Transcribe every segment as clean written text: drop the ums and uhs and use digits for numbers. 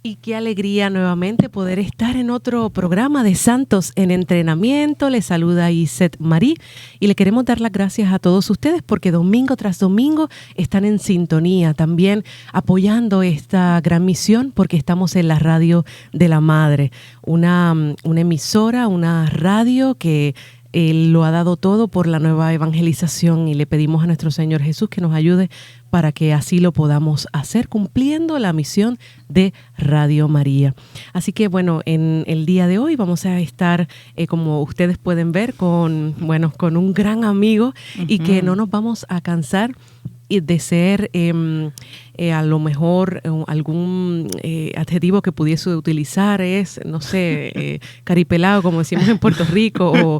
Y qué alegría nuevamente poder estar en otro programa de Santos en Entrenamiento. Les saluda Iset Marí y le queremos dar las gracias a todos ustedes porque domingo tras domingo están en sintonía, también apoyando esta gran misión porque estamos en la Radio de la Madre, una emisora, una radio que Él lo ha dado todo por la nueva evangelización y le pedimos a nuestro Señor Jesús que nos ayude para que así lo podamos hacer, cumpliendo la misión de Radio María. Así que bueno, en el día de hoy vamos a estar, como ustedes pueden ver, con un gran amigo y que no nos vamos a cansar de ser a lo mejor algún adjetivo que pudiese utilizar es, no sé, caripelado, como decimos en Puerto Rico, o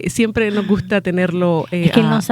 siempre nos gusta tenerlo. Es que él no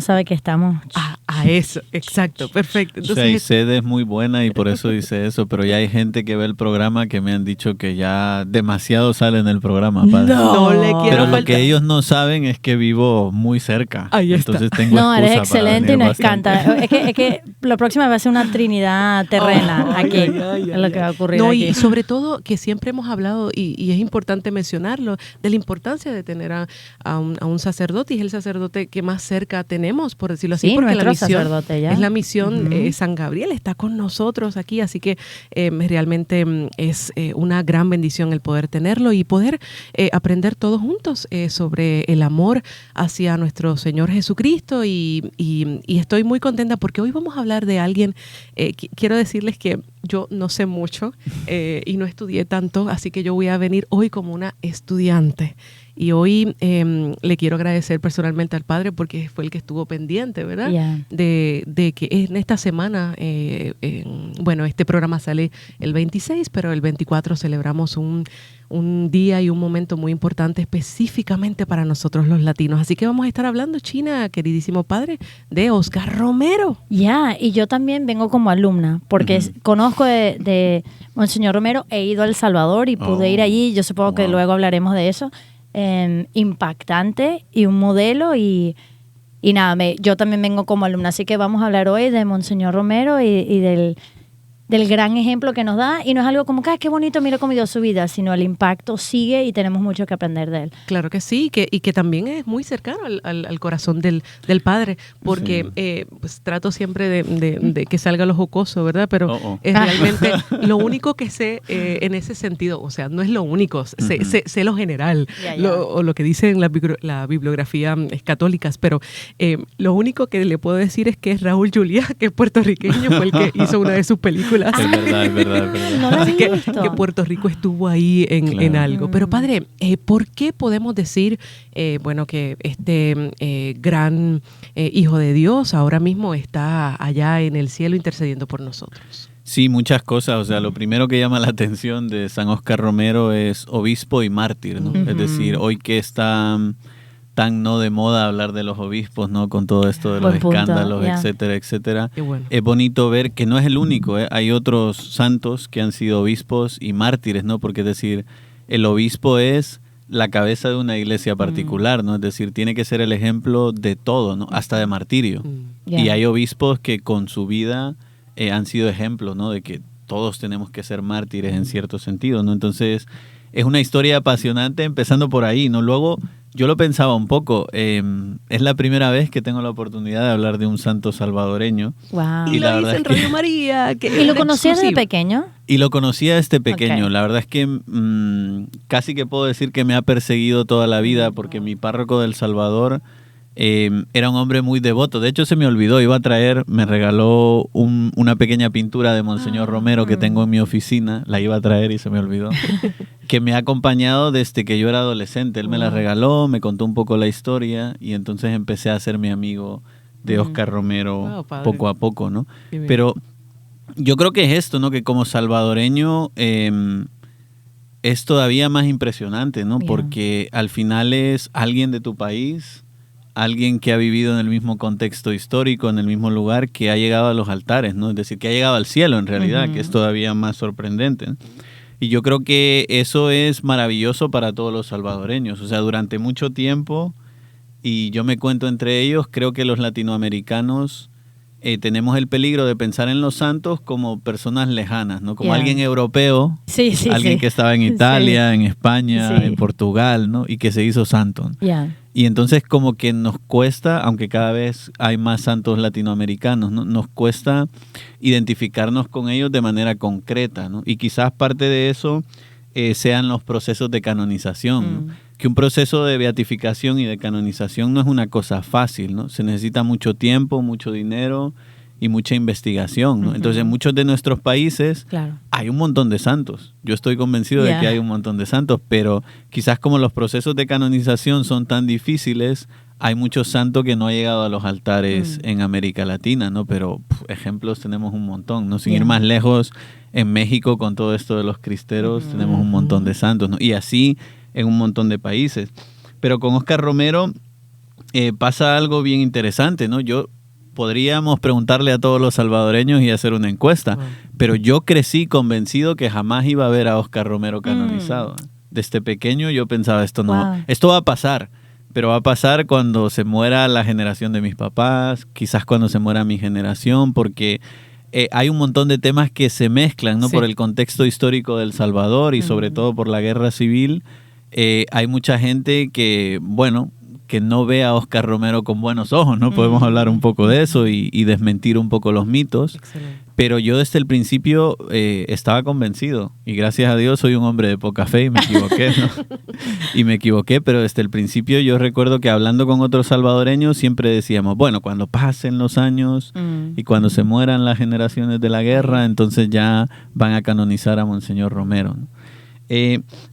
sabe que estamos. A eso, exacto, perfecto. Entonces, o sea, Iset es muy buena y por eso dice eso, pero ya hay gente que ve el programa que me han dicho que ya demasiado sale en el programa, padre. No le quiero Pero faltar. lo que ellos no saben es que vivo muy cerca. Ahí está. Entonces tengo No, excusa eres excelente y para nos venir bastante. encanta. Es que la próxima va a ser una trinidad terrena aquí. Es lo que va a ocurrir No, aquí. y sobre todo que siempre hemos hablado, y es importante mencionarlo, de la importancia de tener a un sacerdote, y es el sacerdote que más cerca tenemos, por decirlo así, Sí, porque la nuestro misión sacerdote ya. es la misión. San Gabriel está con nosotros aquí, así que realmente es una gran bendición el poder tenerlo y poder aprender todos juntos sobre el amor hacia nuestro Señor Jesucristo, y estoy muy contenta porque hoy vamos a hablar de alguien. Quiero decirles que yo no sé mucho y no estudié tanto, así que yo voy a venir hoy como una estudiante. Y hoy le quiero agradecer personalmente al Padre porque fue el que estuvo pendiente, ¿verdad? Yeah. De que en esta semana, este programa sale el 26, pero el 24 celebramos un día y un momento muy importante específicamente para nosotros los latinos. Así que vamos a estar hablando, China, queridísimo Padre, de Oscar Romero. Ya, y yo también vengo como alumna, porque conozco de Monseñor Romero, he ido a El Salvador y pude ir allí, yo supongo que luego hablaremos de eso. Impactante y un modelo y nada, yo también vengo como alumna, así que vamos a hablar hoy de Monseñor Romero y del gran ejemplo que nos da, y no es algo como que qué bonito, mira cómo dio su vida, sino el impacto sigue y tenemos mucho que aprender de él. Claro que sí, y que también es muy cercano al corazón del Padre, porque pues trato siempre de que salga lo jocoso, ¿verdad? Pero es realmente lo único que sé en ese sentido, o sea, no es lo único, sé lo general, o lo que dicen la bibliografía católicas, pero lo único que le puedo decir es que es Raúl Juliá, que es puertorriqueño, fue el que hizo una de sus películas. Es verdad. No lo Así había que visto. Puerto Rico estuvo ahí en algo. Pero Padre, ¿por qué podemos decir que este gran Hijo de Dios ahora mismo está allá en el cielo intercediendo por nosotros? Sí, muchas cosas. O sea, lo primero que llama la atención de San Oscar Romero es obispo y mártir, ¿no? Es decir, hoy que está tan no de moda hablar de los obispos, ¿no? Con todo esto de los escándalos, etcétera. Qué bueno. Es bonito ver que no es el único, ¿eh? Hay otros santos que han sido obispos y mártires, ¿no? Porque es decir, el obispo es la cabeza de una iglesia particular, ¿no? Es decir, tiene que ser el ejemplo de todo, ¿no? Hasta de martirio. Y hay obispos que con su vida han sido ejemplos, ¿no? De que todos tenemos que ser mártires en cierto sentido, ¿no? Entonces, es una historia apasionante empezando por ahí, ¿no? Luego, yo lo pensaba un poco, es la primera vez que tengo la oportunidad de hablar de un santo salvadoreño. Wow. Y lo dice en Radio María. ¿Y lo conocías desde pequeño? Y lo conocía desde pequeño. Okay. La verdad es que casi que puedo decir que me ha perseguido toda la vida porque mi párroco de El Salvador era un hombre muy devoto. De hecho, se me olvidó, me regaló una pequeña pintura de Monseñor Romero que tengo en mi oficina. La iba a traer y se me olvidó. Que me ha acompañado desde que yo era adolescente. Él me la regaló, me contó un poco la historia y entonces empecé a ser mi amigo de Oscar Romero poco a poco, ¿no? Pero yo creo que es esto, ¿no? Que como salvadoreño es todavía más impresionante, ¿no? Porque al final es alguien de tu país, alguien que ha vivido en el mismo contexto histórico, en el mismo lugar, que ha llegado a los altares, ¿no? Es decir, que ha llegado al cielo en realidad, que es todavía más sorprendente, ¿no? Y yo creo que eso es maravilloso para todos los salvadoreños. O sea, durante mucho tiempo, y yo me cuento entre ellos, creo que los latinoamericanos tenemos el peligro de pensar en los santos como personas lejanas, ¿no? Como Yeah. alguien europeo, Sí, sí, alguien sí. que estaba en Italia, en España, Sí. en Portugal, ¿no? Y que se hizo santo. Yeah. Y entonces como que nos cuesta, aunque cada vez hay más santos latinoamericanos, ¿no? Nos cuesta identificarnos con ellos de manera concreta, ¿no? Y quizás parte de eso sean los procesos de canonización, ¿no? Que un proceso de beatificación y de canonización no es una cosa fácil, ¿no? Se necesita mucho tiempo, mucho dinero y mucha investigación, ¿no? Entonces, en muchos de nuestros países Claro. hay un montón de santos. Yo estoy convencido de Yeah. que hay un montón de santos, pero quizás como los procesos de canonización son tan difíciles, hay muchos santos que no han llegado a los altares en América Latina, ¿no? Pero ejemplos tenemos un montón, ¿no? Sin ir Yeah. más lejos, en México con todo esto de los cristeros tenemos un montón de santos, ¿no? Y así en un montón de países. Pero con Óscar Romero pasa algo bien interesante, ¿no? Podríamos preguntarle a todos los salvadoreños y hacer una encuesta, pero yo crecí convencido que jamás iba a ver a Óscar Romero canonizado. Desde pequeño yo pensaba, esto va a pasar, pero va a pasar cuando se muera la generación de mis papás, quizás cuando se muera mi generación, porque hay un montón de temas que se mezclan, ¿no? Sí. Por el contexto histórico del Salvador y sobre todo por la guerra civil. Hay mucha gente que, bueno, que no ve a Óscar Romero con buenos ojos, ¿no? Podemos hablar un poco de eso y desmentir un poco los mitos. Excelente. Pero yo desde el principio estaba convencido y gracias a Dios soy un hombre de poca fe y me equivoqué, ¿no? Y me equivoqué, pero desde el principio yo recuerdo que hablando con otros salvadoreños siempre decíamos, bueno, cuando pasen los años y cuando se mueran las generaciones de la guerra, entonces ya van a canonizar a Monseñor Romero, ¿no?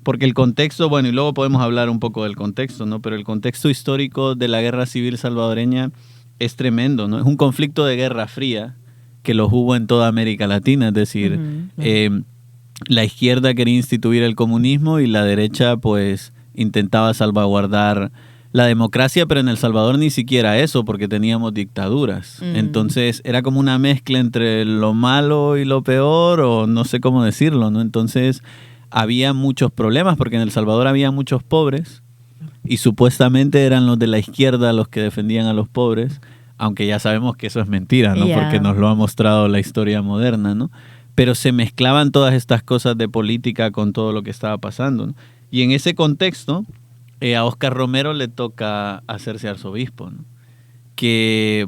Porque el contexto, bueno, y luego podemos hablar un poco del contexto, ¿no? Pero el contexto histórico de la guerra civil salvadoreña es tremendo, ¿no? Es un conflicto de guerra fría que los hubo en toda América Latina, es decir, la izquierda quería instituir el comunismo y la derecha pues intentaba salvaguardar la democracia, pero en El Salvador ni siquiera eso, porque teníamos dictaduras. Entonces era como una mezcla entre lo malo y lo peor, o no sé cómo decirlo, ¿no? Entonces había muchos problemas, porque en El Salvador había muchos pobres, y supuestamente eran los de la izquierda los que defendían a los pobres, aunque ya sabemos que eso es mentira, ¿no? Yeah. Porque nos lo ha mostrado la historia moderna, ¿no? Pero se mezclaban todas estas cosas de política con todo lo que estaba pasando, ¿no? Y en ese contexto, a Óscar Romero le toca hacerse arzobispo, ¿no? Que,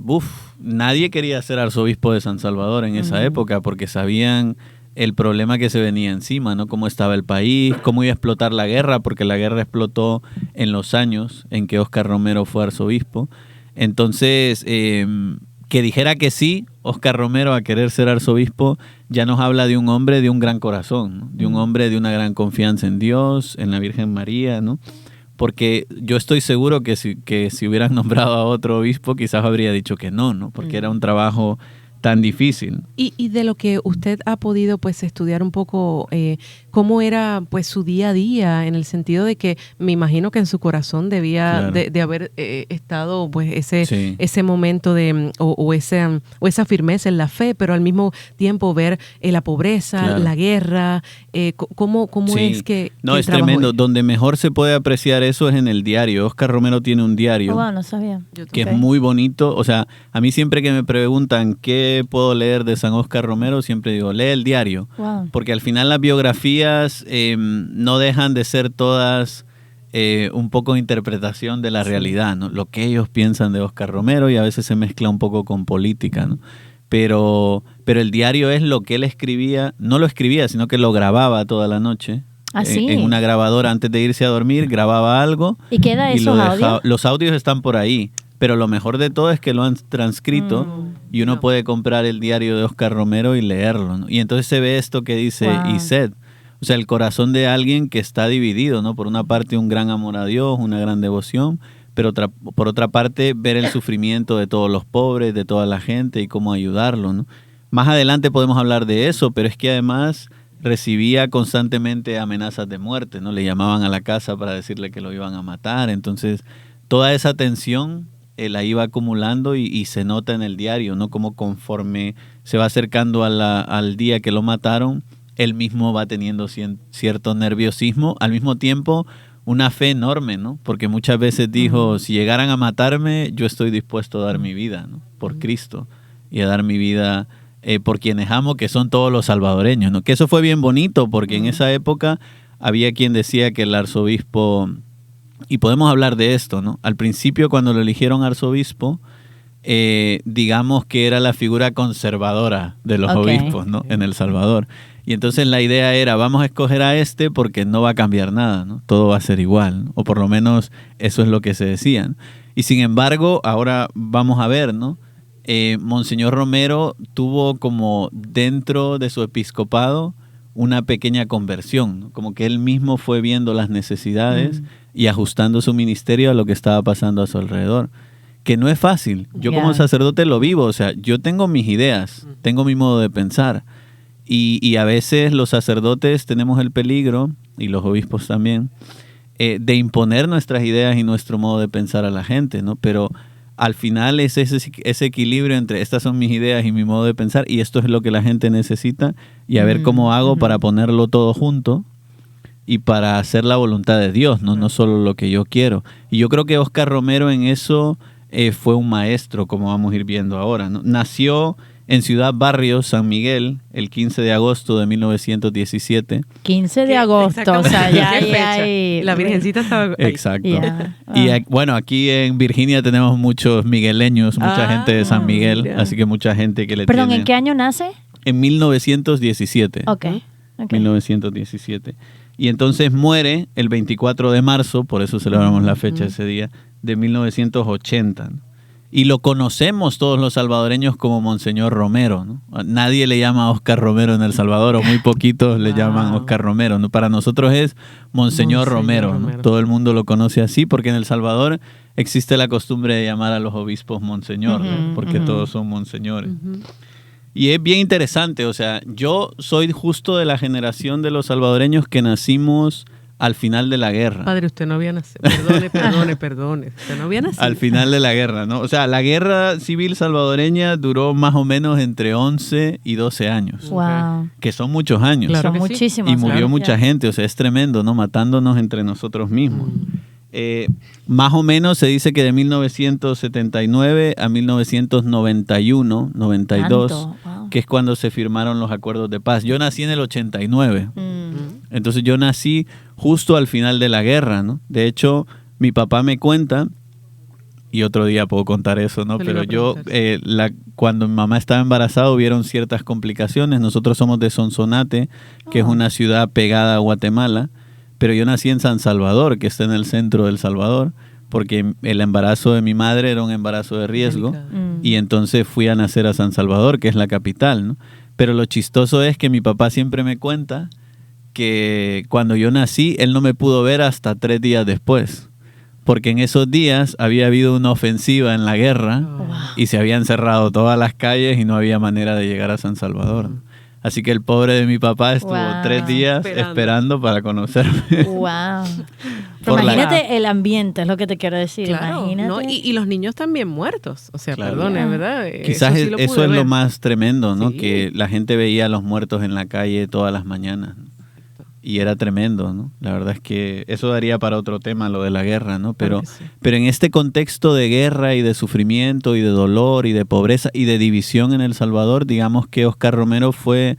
nadie quería ser arzobispo de San Salvador en esa época porque sabían el problema que se venía encima, ¿no? Cómo estaba el país, cómo iba a explotar la guerra, porque la guerra explotó en los años en que Óscar Romero fue arzobispo. Entonces, que dijera que sí, Óscar Romero, a querer ser arzobispo, ya nos habla de un hombre de un gran corazón, ¿no? De un hombre de una gran confianza en Dios, en la Virgen María, ¿no? Porque yo estoy seguro que si hubieran nombrado a otro obispo, quizás habría dicho que no, ¿no? Porque era un trabajo tan difícil. Y de lo que usted ha podido pues estudiar un poco cómo era pues su día a día, en el sentido de que me imagino que en su corazón debía de haber estado pues ese momento de o esa firmeza en la fe, pero al mismo tiempo ver la pobreza, la guerra, cómo es que no, es tremendo. Donde mejor se puede apreciar eso es en el diario. Óscar Romero tiene un diario No sabía. que es muy bonito. O sea, a mí siempre que me preguntan qué puedo leer de San Óscar Romero, siempre digo, lee el diario. Porque al final las biografías no dejan de ser todas un poco de interpretación de la realidad, ¿no? Lo que ellos piensan de Óscar Romero, y a veces se mezcla un poco con política, ¿no? Pero el diario es lo que él escribía, no lo escribía, sino que lo grababa toda la noche. En una grabadora antes de irse a dormir, grababa algo. ¿Y queda esos audios? Los audios están por ahí, pero lo mejor de todo es que lo han transcrito y uno puede comprar el diario de Óscar Romero y leerlo, ¿no? Y entonces se ve esto que dice Iset, o sea, el corazón de alguien que está dividido, ¿no? Por una parte un gran amor a Dios, una gran devoción, pero por otra parte ver el sufrimiento de todos los pobres, de toda la gente y cómo ayudarlo, ¿no? Más adelante podemos hablar de eso, pero es que además recibía constantemente amenazas de muerte, ¿no? Le llamaban a la casa para decirle que lo iban a matar. Entonces, toda esa tensión la iba acumulando y se nota en el diario, ¿no? Como conforme se va acercando al día que lo mataron, él mismo va teniendo cierto nerviosismo, al mismo tiempo una fe enorme, ¿no? Porque muchas veces dijo, si llegaran a matarme, yo estoy dispuesto a dar mi vida, ¿no? Por Cristo. y a dar mi vida por quienes amo, que son todos los salvadoreños, ¿no? Que eso fue bien bonito, porque en esa época había quien decía que el arzobispo, y podemos hablar de esto, ¿no? Al principio, cuando lo eligieron arzobispo, digamos que era la figura conservadora de los obispos, ¿no? En El Salvador. Y entonces la idea era, vamos a escoger a este porque no va a cambiar nada, ¿no? Todo va a ser igual, ¿no? O por lo menos eso es lo que se decían. Y sin embargo, ahora vamos a ver, ¿no? Monseñor Romero tuvo como dentro de su episcopado una pequeña conversión, ¿no? Como que él mismo fue viendo las necesidades y ajustando su ministerio a lo que estaba pasando a su alrededor. Que no es fácil. Yo como sacerdote lo vivo, o sea, yo tengo mis ideas, tengo mi modo de pensar. Y a veces los sacerdotes tenemos el peligro, y los obispos también, de imponer nuestras ideas y nuestro modo de pensar a la gente, ¿no? Pero al final es ese equilibrio entre estas son mis ideas y mi modo de pensar, y esto es lo que la gente necesita, y a ver cómo hago para ponerlo todo junto y para hacer la voluntad de Dios, no solo lo que yo quiero. Y yo creo que Óscar Romero en eso fue un maestro, como vamos a ir viendo ahora, ¿no? Nació en Ciudad Barrios, San Miguel, el 15 de agosto de 1917. 15 de agosto, o sea, ya hay... La Virgencita estaba ahí. Exacto. Yeah. Y bueno, aquí en Virginia tenemos muchos migueleños, mucha gente de San Miguel, así que mucha gente que le Perdón, tiene... ¿en qué año nace? En 1917. Ok. 1917. Y entonces muere el 24 de marzo, por eso celebramos la fecha ese día, de 1980, ¿no? Y lo conocemos todos los salvadoreños como Monseñor Romero, ¿no? Nadie le llama a Óscar Romero en El Salvador, o muy poquitos le llaman Óscar Romero, ¿no? Para nosotros es Monseñor Romero, ¿no? Todo el mundo lo conoce así, porque en El Salvador existe la costumbre de llamar a los obispos Monseñor, ¿no? Porque todos son monseñores. Y es bien interesante, o sea, yo soy justo de la generación de los salvadoreños que nacimos al final de la guerra. Padre, usted no había nacido. Perdone. Usted no había nacido. Al final de la guerra, ¿no? O sea, la guerra civil salvadoreña duró más o menos entre 11 y 12 años. Wow. Que son muchos años. Claro, son muchísimos. Y murió mucha gente, o sea, es tremendo, ¿no? Matándonos entre nosotros mismos. Más o menos se dice que de 1979 a 1991, 92, wow, que es cuando se firmaron los acuerdos de paz. Yo nací en el 89. Entonces yo nací justo al final de la guerra, ¿no? De hecho, mi papá me cuenta, y otro día puedo contar eso, ¿no? Pero yo, cuando mi mamá estaba embarazada, hubieron ciertas complicaciones. Nosotros somos de Sonsonate, que es una ciudad pegada a Guatemala, pero yo nací en San Salvador, que está en el centro del Salvador, porque el embarazo de mi madre era un embarazo de riesgo, y entonces fui a nacer a San Salvador, que es la capital, ¿no? Pero lo chistoso es que mi papá siempre me cuenta que cuando yo nací, él no me pudo ver hasta 3 días después, porque en esos días había habido una ofensiva en la guerra y se habían cerrado todas las calles y no había manera de llegar a San Salvador. Así que el pobre de mi papá estuvo 3 días esperando para conocerme. ¡Wow! Imagínate el ambiente, es lo que te quiero decir. Claro, imagínate. ¿no? Y los niños también muertos. O sea, perdone, ¿verdad? Quizás eso es ver. lo más tremendo, ¿no? Sí. Que la gente veía a los muertos en la calle todas las mañanas. Y era tremendo, ¿no? La verdad es que eso daría para otro tema, lo de la guerra, ¿no? Pero en este contexto de guerra y de sufrimiento y de dolor y de pobreza y de división en El Salvador, digamos que Óscar Romero fue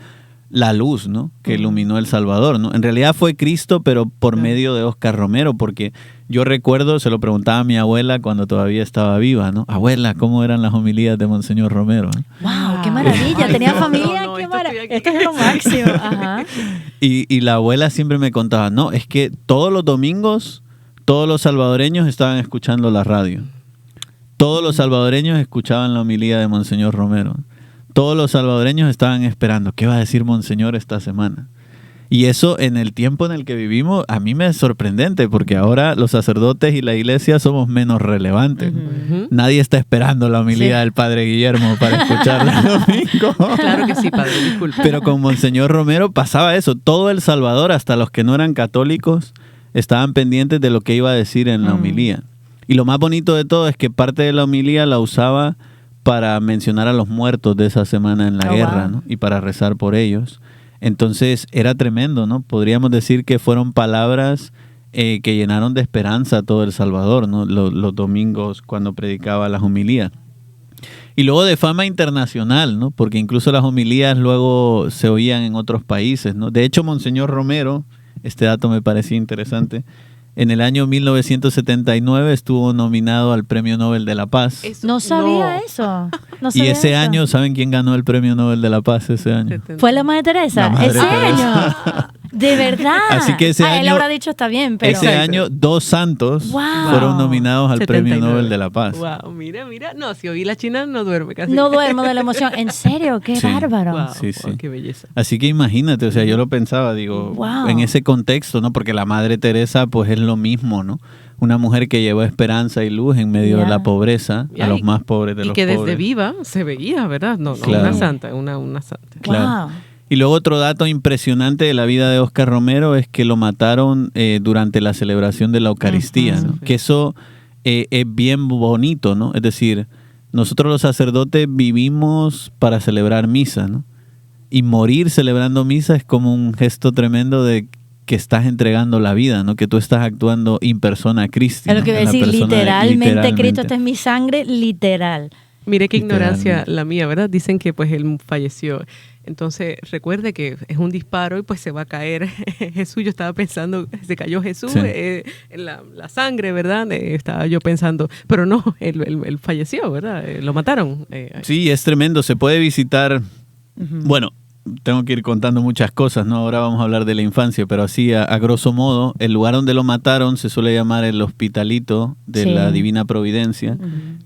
la luz, ¿no? Que iluminó El Salvador, ¿no? En realidad fue Cristo, pero por medio de Óscar Romero, porque yo recuerdo, se lo preguntaba a mi abuela cuando todavía estaba viva, ¿no? Abuela, ¿cómo eran las homilías de Monseñor Romero? ¡Wow! ¡Qué maravilla! ¿Tenía familia? ¡Qué maravilla! Esto es lo máximo. Ajá. Y la abuela siempre me contaba, no, es que todos los domingos, todos los salvadoreños estaban escuchando la radio. Todos los salvadoreños escuchaban la homilía de Monseñor Romero. Todos los salvadoreños estaban esperando, ¿qué va a decir Monseñor esta semana? Y eso en el tiempo en el que vivimos, a mí me es sorprendente, porque ahora los sacerdotes y la iglesia somos menos relevantes. Nadie está esperando la homilía del Padre Guillermo para escucharla el domingo. Claro que sí, Padre, disculpe. Pero con Monseñor Romero pasaba eso. Todo El Salvador, hasta los que no eran católicos, estaban pendientes de lo que iba a decir en la homilía. Y lo más bonito de todo es que parte de la homilía la usaba para mencionar a los muertos de esa semana en la guerra, ¿no? Y para rezar por ellos. Entonces era tremendo, ¿no? Podríamos decir que fueron palabras que llenaron de esperanza a todo El Salvador, ¿no? Los domingos cuando predicaba las homilías. Y luego de fama internacional, ¿no? Porque incluso las homilías luego se oían en otros países, ¿no? De hecho, Monseñor Romero, este dato me parecía interesante, en el año 1979 estuvo nominado al Premio Nobel de la Paz. No sabía eso. No Y sabía ese eso. año, ¿saben quién ganó el Premio Nobel de la Paz ese año? Fue la Madre Teresa. La Madre ese Teresa. año. De verdad. Así que ese Él año- habrá dicho está bien, pero. Ese año, 2 santos Wow. fueron nominados al 79. Premio Nobel de la Paz. Wow, mira. No, si oí la china no duerme casi. No duermo de la emoción. En serio, qué Sí. bárbaro. Wow, Sí, sí. qué belleza. Así que imagínate, o sea, yo lo pensaba, digo, Wow. en ese contexto, ¿no? Porque la Madre Teresa, pues es lo mismo, ¿no? Una mujer que llevó esperanza y luz en medio de Yeah. la pobreza, Yeah, a los más pobres de Y los que pobres. desde viva se veía, ¿verdad? No, Claro. una santa, una santa. Claro. Wow. Y luego otro dato impresionante de la vida de Óscar Romero es que lo mataron durante la celebración de la Eucaristía, ¿no? Ujú. Que eso es bien bonito, ¿no? Es decir, nosotros los sacerdotes vivimos para celebrar misa, ¿no? Y morir celebrando misa es como un gesto tremendo de que estás entregando la vida, ¿no? Que tú estás actuando in persona Christi. Es lo ¿no? que iba a En la decir, persona de- literalmente, Cristo, esta es mi sangre, literal. Mire qué ignorancia Literalmente. la mía, ¿verdad? Dicen que pues él falleció. Entonces recuerde que es un disparo y pues se va a caer Jesús. Yo estaba pensando, se cayó Jesús, Sí. la sangre, ¿verdad? Estaba yo pensando, pero no, él falleció, ¿verdad? Lo mataron. Sí, es tremendo. Se puede visitar. Bueno, tengo que ir contando muchas cosas, ¿no? Ahora vamos a hablar de la infancia, pero así a grosso modo, el lugar donde lo mataron se suele llamar el Hospitalito de Sí. la Divina Providencia,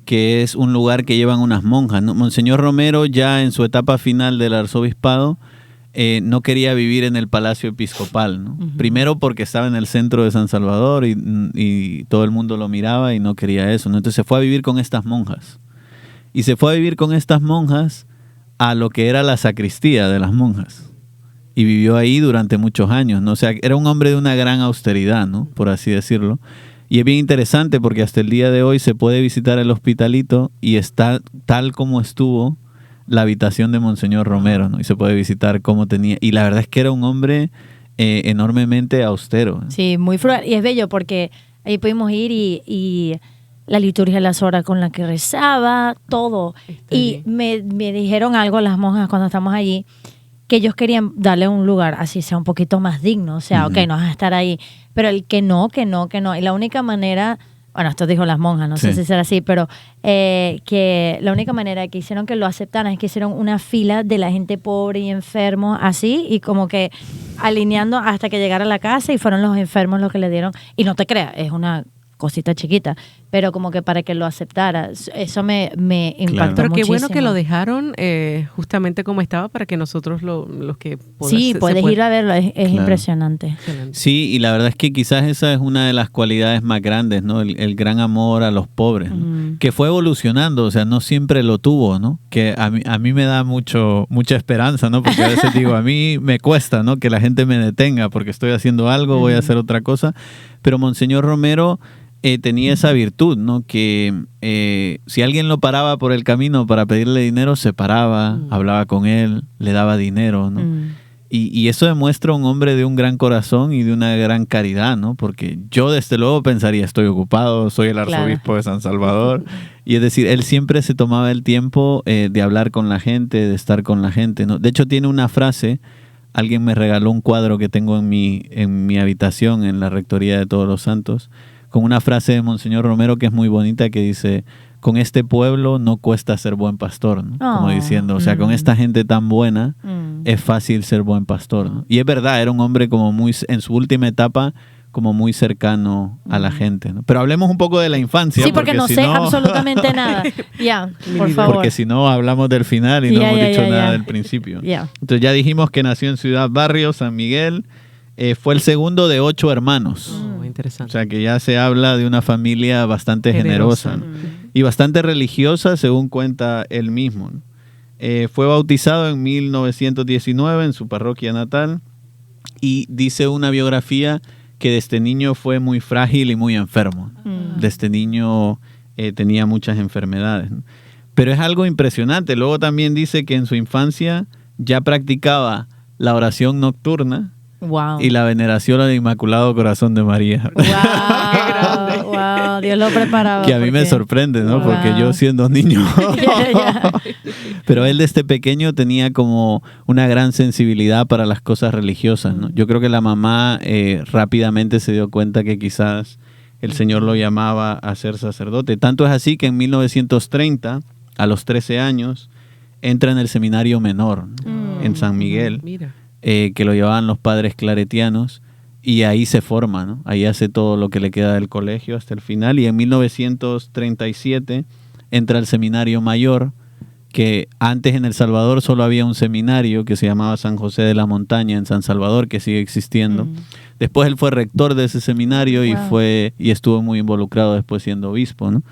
que es un lugar que llevan unas monjas, ¿no? Monseñor Romero, ya en su etapa final del arzobispado, no quería vivir en el Palacio Episcopal, ¿no? Primero porque estaba en el centro de San Salvador y todo el mundo lo miraba y no quería eso, ¿no? Entonces se fue a vivir con estas monjas. Y se fue a vivir con estas monjas a lo que era la sacristía de las monjas. Y vivió ahí durante muchos años, ¿no? O sea, era un hombre de una gran austeridad, ¿no? Por así decirlo. Y es bien interesante porque hasta el día de hoy se puede visitar el Hospitalito y está tal como estuvo la habitación de Monseñor Romero, ¿no? Y se puede visitar cómo tenía. Y la verdad es que era un hombre enormemente austero. Sí, muy frugal. Y es bello porque ahí pudimos ir y la liturgia de las horas con la que rezaba, todo. Está Y me dijeron algo las monjas cuando estamos allí, que ellos querían darle un lugar así sea un poquito más digno. O sea, Ujú. ok, no vas a estar ahí. Pero el que no. Y la única manera, bueno, esto dijo las monjas, no sé Sí. si será así, pero que la única manera que hicieron que lo aceptaran es que hicieron una fila de la gente pobre y enfermo, así, y como que alineando hasta que llegara a la casa y fueron los enfermos los que le dieron. Y no te creas, es una cosita chiquita, pero como que para que lo aceptara, eso me impactó Claro. Pero qué muchísimo. bueno que lo dejaron justamente como estaba para que nosotros los que Sí, puedes ir a verlo, es Claro. impresionante. Excelente. Sí, y la verdad es que quizás esa es una de las cualidades más grandes, ¿no? El gran amor a los pobres, ¿no? Ujú. Que fue evolucionando, o sea, no siempre lo tuvo, ¿no? Que a mí me da mucha esperanza, ¿no? Porque a veces digo, a mí me cuesta, ¿no? Que la gente me detenga porque estoy haciendo algo, voy a hacer otra cosa. Pero Monseñor Romero tenía esa virtud, ¿no? Que si alguien lo paraba por el camino para pedirle dinero, se paraba, hablaba con él, le daba dinero, ¿no? Y eso demuestra un hombre de un gran corazón y de una gran caridad, ¿no? Porque yo desde luego pensaría, estoy ocupado, soy el arzobispo de San Salvador. Y es decir, él siempre se tomaba el tiempo de hablar con la gente, de estar con la gente, ¿no? De hecho, tiene una frase, alguien me regaló un cuadro que tengo en mi habitación en la Rectoría de Todos los Santos, con una frase de Monseñor Romero que es muy bonita, que dice: con este pueblo no cuesta ser buen pastor, ¿no? Como Oh. diciendo, o sea, con esta gente tan buena Mm. es fácil ser buen pastor, ¿no? Y es verdad, era un hombre como muy, en su última etapa, como muy cercano a la gente, ¿no? Pero hablemos un poco de la infancia. Sí, porque no si sé absolutamente nada. Ya, por favor. Porque si no, hablamos del final y no Ya, hemos ya, dicho ya, nada ya. del principio. Ya. Entonces ya dijimos que nació en Ciudad Barrio, San Miguel. Fue el segundo de 8 hermanos. Oh, O interesante. sea que ya se habla de una familia bastante generosa, ¿no? Y bastante religiosa, según cuenta él mismo, ¿no? Fue bautizado en 1919 en su parroquia natal y dice una biografía que desde niño fue muy frágil y muy enfermo. Desde niño tenía muchas enfermedades, ¿no? Pero es algo impresionante. Luego también dice que en su infancia ya practicaba la oración nocturna Wow. y la veneración al Inmaculado Corazón de María. Wow, Wow, Dios lo preparaba. Que a mí me sorprende, ¿no? Wow. Porque yo siendo niño. Ya. Pero él desde pequeño tenía como una gran sensibilidad para las cosas religiosas, ¿no? Yo creo que la mamá rápidamente se dio cuenta que quizás el Señor lo llamaba a ser sacerdote. Tanto es así que en 1930, a los 13 años, entra en el seminario menor, ¿no? En San Miguel, Mira. que lo llevaban los padres claretianos, y ahí se forma, ¿no? Ahí hace todo lo que le queda del colegio hasta el final, y en 1937 entra al seminario mayor, que antes en El Salvador solo había un seminario que se llamaba San José de la Montaña en San Salvador, que sigue existiendo. Después él fue rector de ese seminario y estuvo muy involucrado después siendo obispo, ¿no?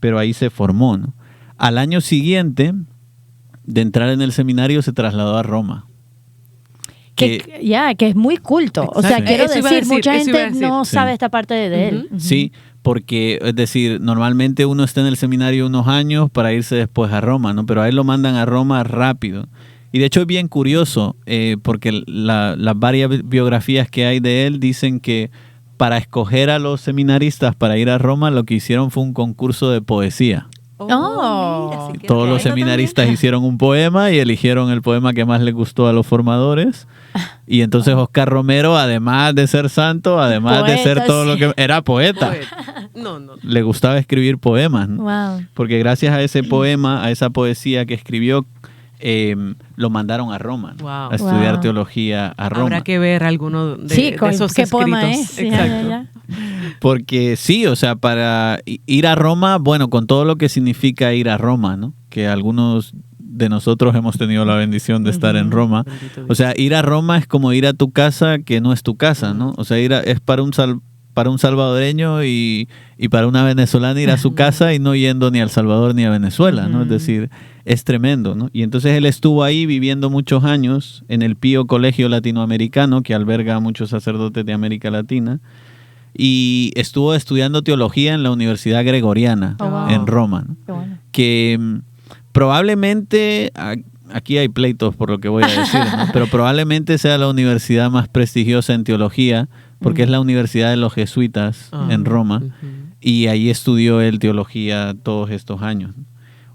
Pero ahí se formó, ¿no? Al año siguiente de entrar en el seminario se trasladó a Roma. Que es muy culto. O sea, Exacto. quiero Eso iba a decir, decir, mucha eso iba a gente decir. no Sí. sabe esta parte de él. Sí, porque, es decir, normalmente uno está en el seminario unos años para irse después a Roma, ¿no? Pero a él lo mandan a Roma rápido. Y de hecho es bien curioso, porque las varias biografías que hay de él dicen que para escoger a los seminaristas para ir a Roma, lo que hicieron fue un concurso de poesía. Oh. mira, si Todos quieres los eso seminaristas también. hicieron un poema y eligieron el poema que más les gustó a los formadores. Y entonces Oscar Romero, además de ser santo, además de ser Poeta, todo lo sí. que... Era poeta. Poeta. No. Le gustaba escribir poemas, ¿no? Wow. Porque gracias a ese poema, a esa poesía que escribió, lo mandaron a Roma, ¿no? Wow. A estudiar Wow. teología a Roma. Habrá que ver alguno de, Sí, de esos ¿qué escritos. poema es? Sí, Exacto. ya. Porque sí, o sea, para ir a Roma, bueno, con todo lo que significa ir a Roma, ¿no? Que algunos de nosotros hemos tenido la bendición de estar en Roma. Bendito Dios. O sea, ir a Roma es como ir a tu casa que no es tu casa, ¿no? O sea, es para un salvadoreño y para una venezolana ir a su casa y no yendo ni a El Salvador ni a Venezuela, ¿no? Es decir, es tremendo, ¿no? Y entonces él estuvo ahí viviendo muchos años en el Pío Colegio Latinoamericano, que alberga a muchos sacerdotes de América Latina, y estuvo estudiando teología en la Universidad Gregoriana, Oh, wow. en Roma, ¿no? Qué bueno. Que probablemente, aquí hay pleitos por lo que voy a decir, ¿no? Pero probablemente sea la universidad más prestigiosa en teología, porque es la Universidad de los Jesuitas en Roma, y ahí estudió él teología todos estos años.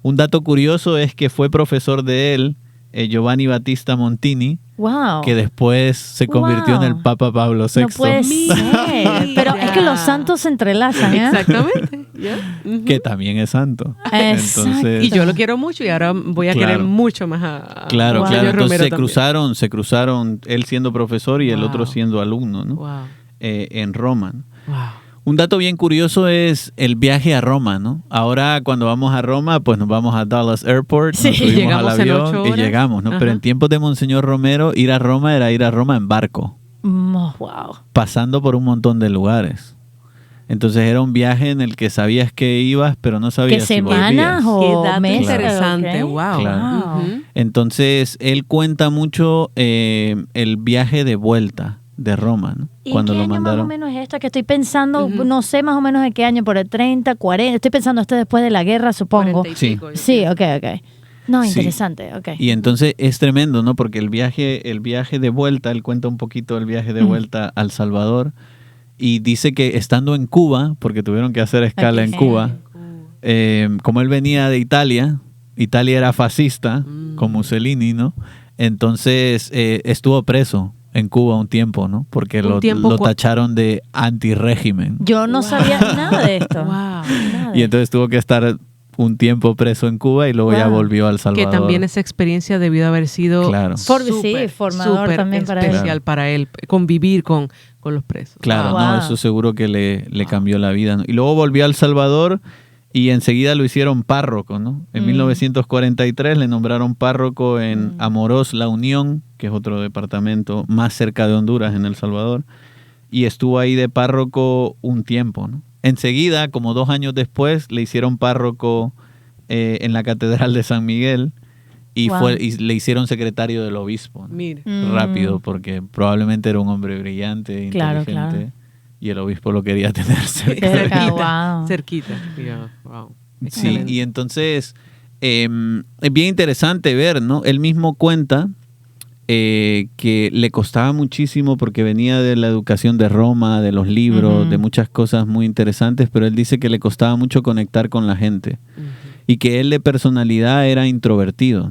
Un dato curioso es que fue profesor de él, Giovanni Battista Montini, Wow. que después se convirtió en el Wow. Papa Pablo VI. No puede Mira. ser. Pero es que los santos se entrelazan, ¿eh? Exactamente. ¿ya? Ujú. Que también es santo. Exacto. Entonces, Y yo lo quiero mucho y ahora voy a Claro. querer mucho más a claro, Wow. claro. Monseñor Entonces Romero se cruzaron, él siendo profesor y el Wow. otro siendo alumno, ¿no? también. En Roma, ¿no? Wow. Un dato bien curioso es el viaje a Roma, ¿no? Ahora cuando vamos a Roma, pues nos vamos a Dallas Airport, Sí. nos subimos Llegamos al en avión 8 y horas. llegamos, ¿no? Ajá. Pero en tiempos de Monseñor Romero, ir a Roma era ir a Roma en barco, Wow. pasando por un montón de lugares. Entonces era un viaje en el que sabías que ibas, pero no ¿Qué sabías si semanas volvías. Qué o dato meses? interesante. Ok. Wow. Claro. Ujú. Entonces él cuenta mucho el viaje de vuelta de Roma, ¿no? ¿Y Cuando en qué lo año más o mandaron. menos es esto? Que estoy pensando, Ujú. no sé más o menos de qué año, por el 30, 40. Estoy pensando esto después de la guerra, supongo. 40 y Sí. pico, yo Sí, pienso. ok. No, Sí. interesante, ok. Y entonces es tremendo, ¿no? Porque el viaje de vuelta, él cuenta un poquito del viaje de vuelta al Salvador y dice que estando en Cuba, porque tuvieron que hacer escala en Ok. Cuba, como él venía de Italia era fascista con Mussolini, ¿no? Entonces estuvo preso en Cuba un tiempo, ¿no? Porque Un lo tiempo tacharon de antirrégimen. Yo no Wow. sabía nada de esto. Wow. Nada de Y entonces tuvo que estar un tiempo preso en Cuba y luego ya Wow. volvió al Que Salvador. también esa experiencia debió haber sido Claro. Sí, súper, formador súper también para él. especial para él, convivir con los presos. Claro, Wow. no, eso seguro que le cambió la vida, ¿no? Y luego volvió a El Salvador y enseguida lo hicieron párroco, ¿no? En 1943 le nombraron párroco en Amorós, La Unión, que es otro departamento más cerca de Honduras, en El Salvador, y estuvo ahí de párroco un tiempo, ¿no? Enseguida, como 2 años después, le hicieron párroco en la Catedral de San Miguel y, Wow. y le hicieron secretario del obispo, ¿no? Mire. Rápido, porque probablemente era un hombre brillante, Claro, inteligente, claro. y el obispo lo quería tener cerca. Cerca, wow. Cerquita. Yeah, wow. Sí, Excelente. y entonces es bien interesante ver, ¿no? Él mismo cuenta que le costaba muchísimo porque venía de la educación de Roma, de los libros, de muchas cosas muy interesantes, pero él dice que le costaba mucho conectar con la gente y que él de personalidad era introvertido.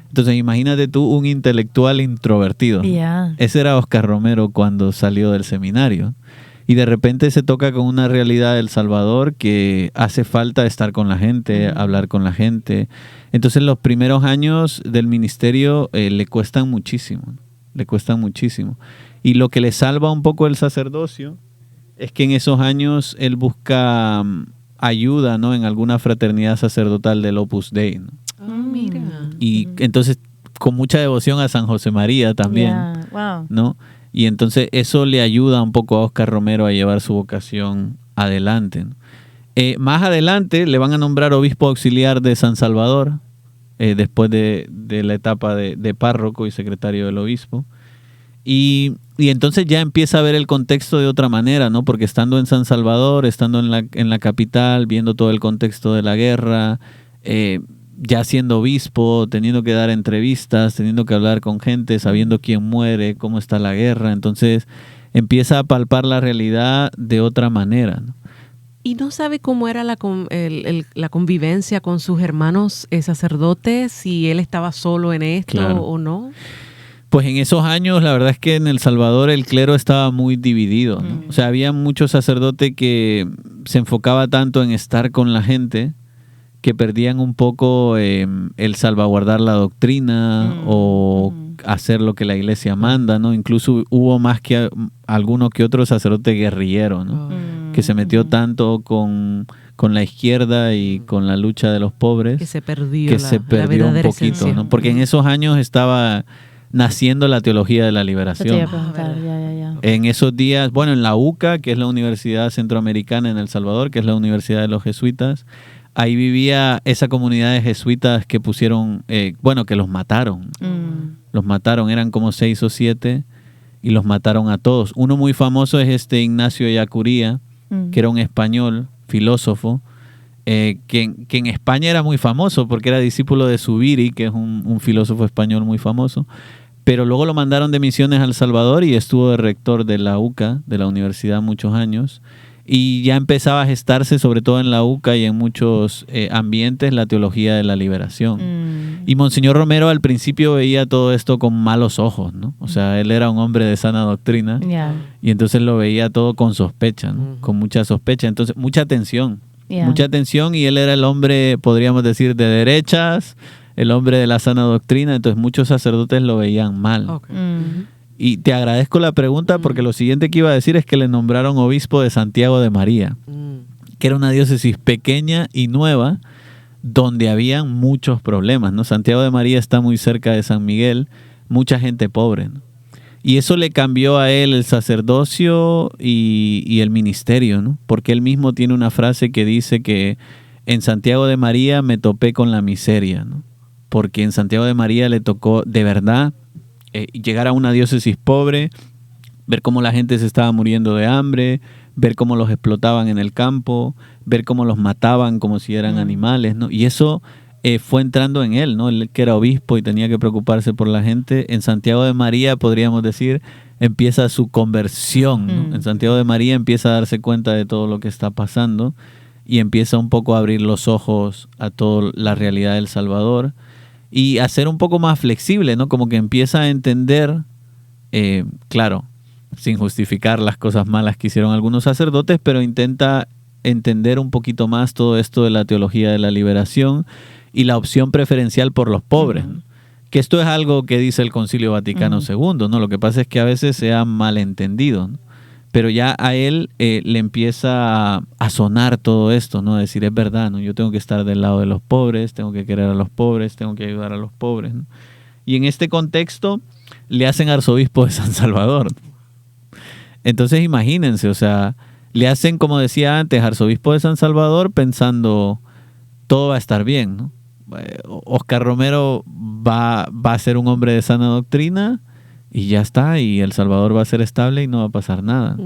Entonces imagínate tú un intelectual introvertido. Yeah. Ese era Oscar Romero cuando salió del seminario. Y de repente se toca con una realidad de El Salvador que hace falta estar con la gente, hablar con la gente. Entonces los primeros años del ministerio le cuestan muchísimo. Y lo que le salva un poco el sacerdocio es que en esos años él busca ayuda, ¿no? En alguna fraternidad sacerdotal del Opus Dei, ¿no? Mira. Y entonces con mucha devoción a San José María también, Wow. ¿no? Y entonces eso le ayuda un poco a Oscar Romero a llevar su vocación adelante, ¿no? Más adelante le van a nombrar obispo auxiliar de San Salvador, después de la etapa de párroco y secretario del obispo. Y entonces ya empieza a ver el contexto de otra manera, ¿no? Porque estando en San Salvador, estando en la capital, viendo todo el contexto de la guerra, ya siendo obispo, teniendo que dar entrevistas, teniendo que hablar con gente, sabiendo quién muere, cómo está la guerra, entonces empieza a palpar la realidad de otra manera, ¿no? ¿Y no sabe cómo era la convivencia con sus hermanos sacerdotes, si él estaba solo en esto o no? Pues en esos años la verdad es que en El Salvador el clero estaba muy dividido, ¿no? O sea, había muchos sacerdotes que se enfocaba tanto en estar con la gente que perdían un poco el salvaguardar la doctrina o hacer lo que la iglesia manda, ¿no? Incluso hubo más que alguno que otro sacerdote guerrillero, ¿no? Que se metió tanto con la izquierda y con la lucha de los pobres que se perdió, un poquito, esencia, ¿no? Porque en esos años estaba naciendo la teología de la liberación. En esos días, bueno, en la UCA, que es la Universidad Centroamericana en El Salvador, que es la Universidad de los Jesuitas, ahí vivía esa comunidad de jesuitas que pusieron, que los mataron. Los mataron, eran como 6 o 7 y los mataron a todos. Uno muy famoso es Ignacio Ellacuría, que era un español, filósofo, que en España era muy famoso porque era discípulo de Zubiri, que es un filósofo español muy famoso. Pero luego lo mandaron de misiones a El Salvador y estuvo de rector de la UCA, de la universidad, muchos años. Y ya empezaba a gestarse, sobre todo en la UCA y en muchos ambientes, la teología de la liberación. Y Monseñor Romero al principio veía todo esto con malos ojos, ¿no? O sea, él era un hombre de sana doctrina y entonces lo veía todo con sospecha, ¿no? Con mucha sospecha. Entonces, mucha tensión. Mucha tensión, y él era el hombre, podríamos decir, de derechas, el hombre de la sana doctrina. Entonces, muchos sacerdotes lo veían mal. Y te agradezco la pregunta porque lo siguiente que iba a decir es que le nombraron obispo de Santiago de María, que era una diócesis pequeña y nueva donde habían muchos problemas, ¿no? Santiago de María está muy cerca de San Miguel, mucha gente pobre, ¿no? Y eso le cambió a él el sacerdocio y el ministerio, ¿no? Porque él mismo tiene una frase que dice que en Santiago de María me topé con la miseria, ¿no? Porque en Santiago de María le tocó de verdad llegar a una diócesis pobre, ver cómo la gente se estaba muriendo de hambre, ver cómo los explotaban en el campo, ver cómo los mataban como si eran animales, ¿no? Y eso fue entrando en él, ¿no? Él que era obispo y tenía que preocuparse por la gente. En Santiago de María, podríamos decir, empieza su conversión, ¿no? En Santiago de María empieza a darse cuenta de todo lo que está pasando y empieza un poco a abrir los ojos a toda la realidad del Salvador y a ser un poco más flexible, ¿no? Como que empieza a entender, claro, sin justificar las cosas malas que hicieron algunos sacerdotes, pero intenta entender un poquito más todo esto de la teología de la liberación y la opción preferencial por los pobres, ¿no? Que esto es algo que dice el Concilio Vaticano II, ¿no? Lo que pasa es que a veces se ha malentendido, ¿no? Pero ya a él le empieza a sonar todo esto, ¿no? Decir, es verdad, ¿no? Yo tengo que estar del lado de los pobres, tengo que querer a los pobres, tengo que ayudar a los pobres, ¿no? Y en este contexto le hacen arzobispo de San Salvador. Entonces imagínense, o sea, le hacen, como decía antes, arzobispo de San Salvador pensando todo va a estar bien, ¿no? Oscar Romero va a ser un hombre de sana doctrina y ya está, y El Salvador va a ser estable y no va a pasar nada.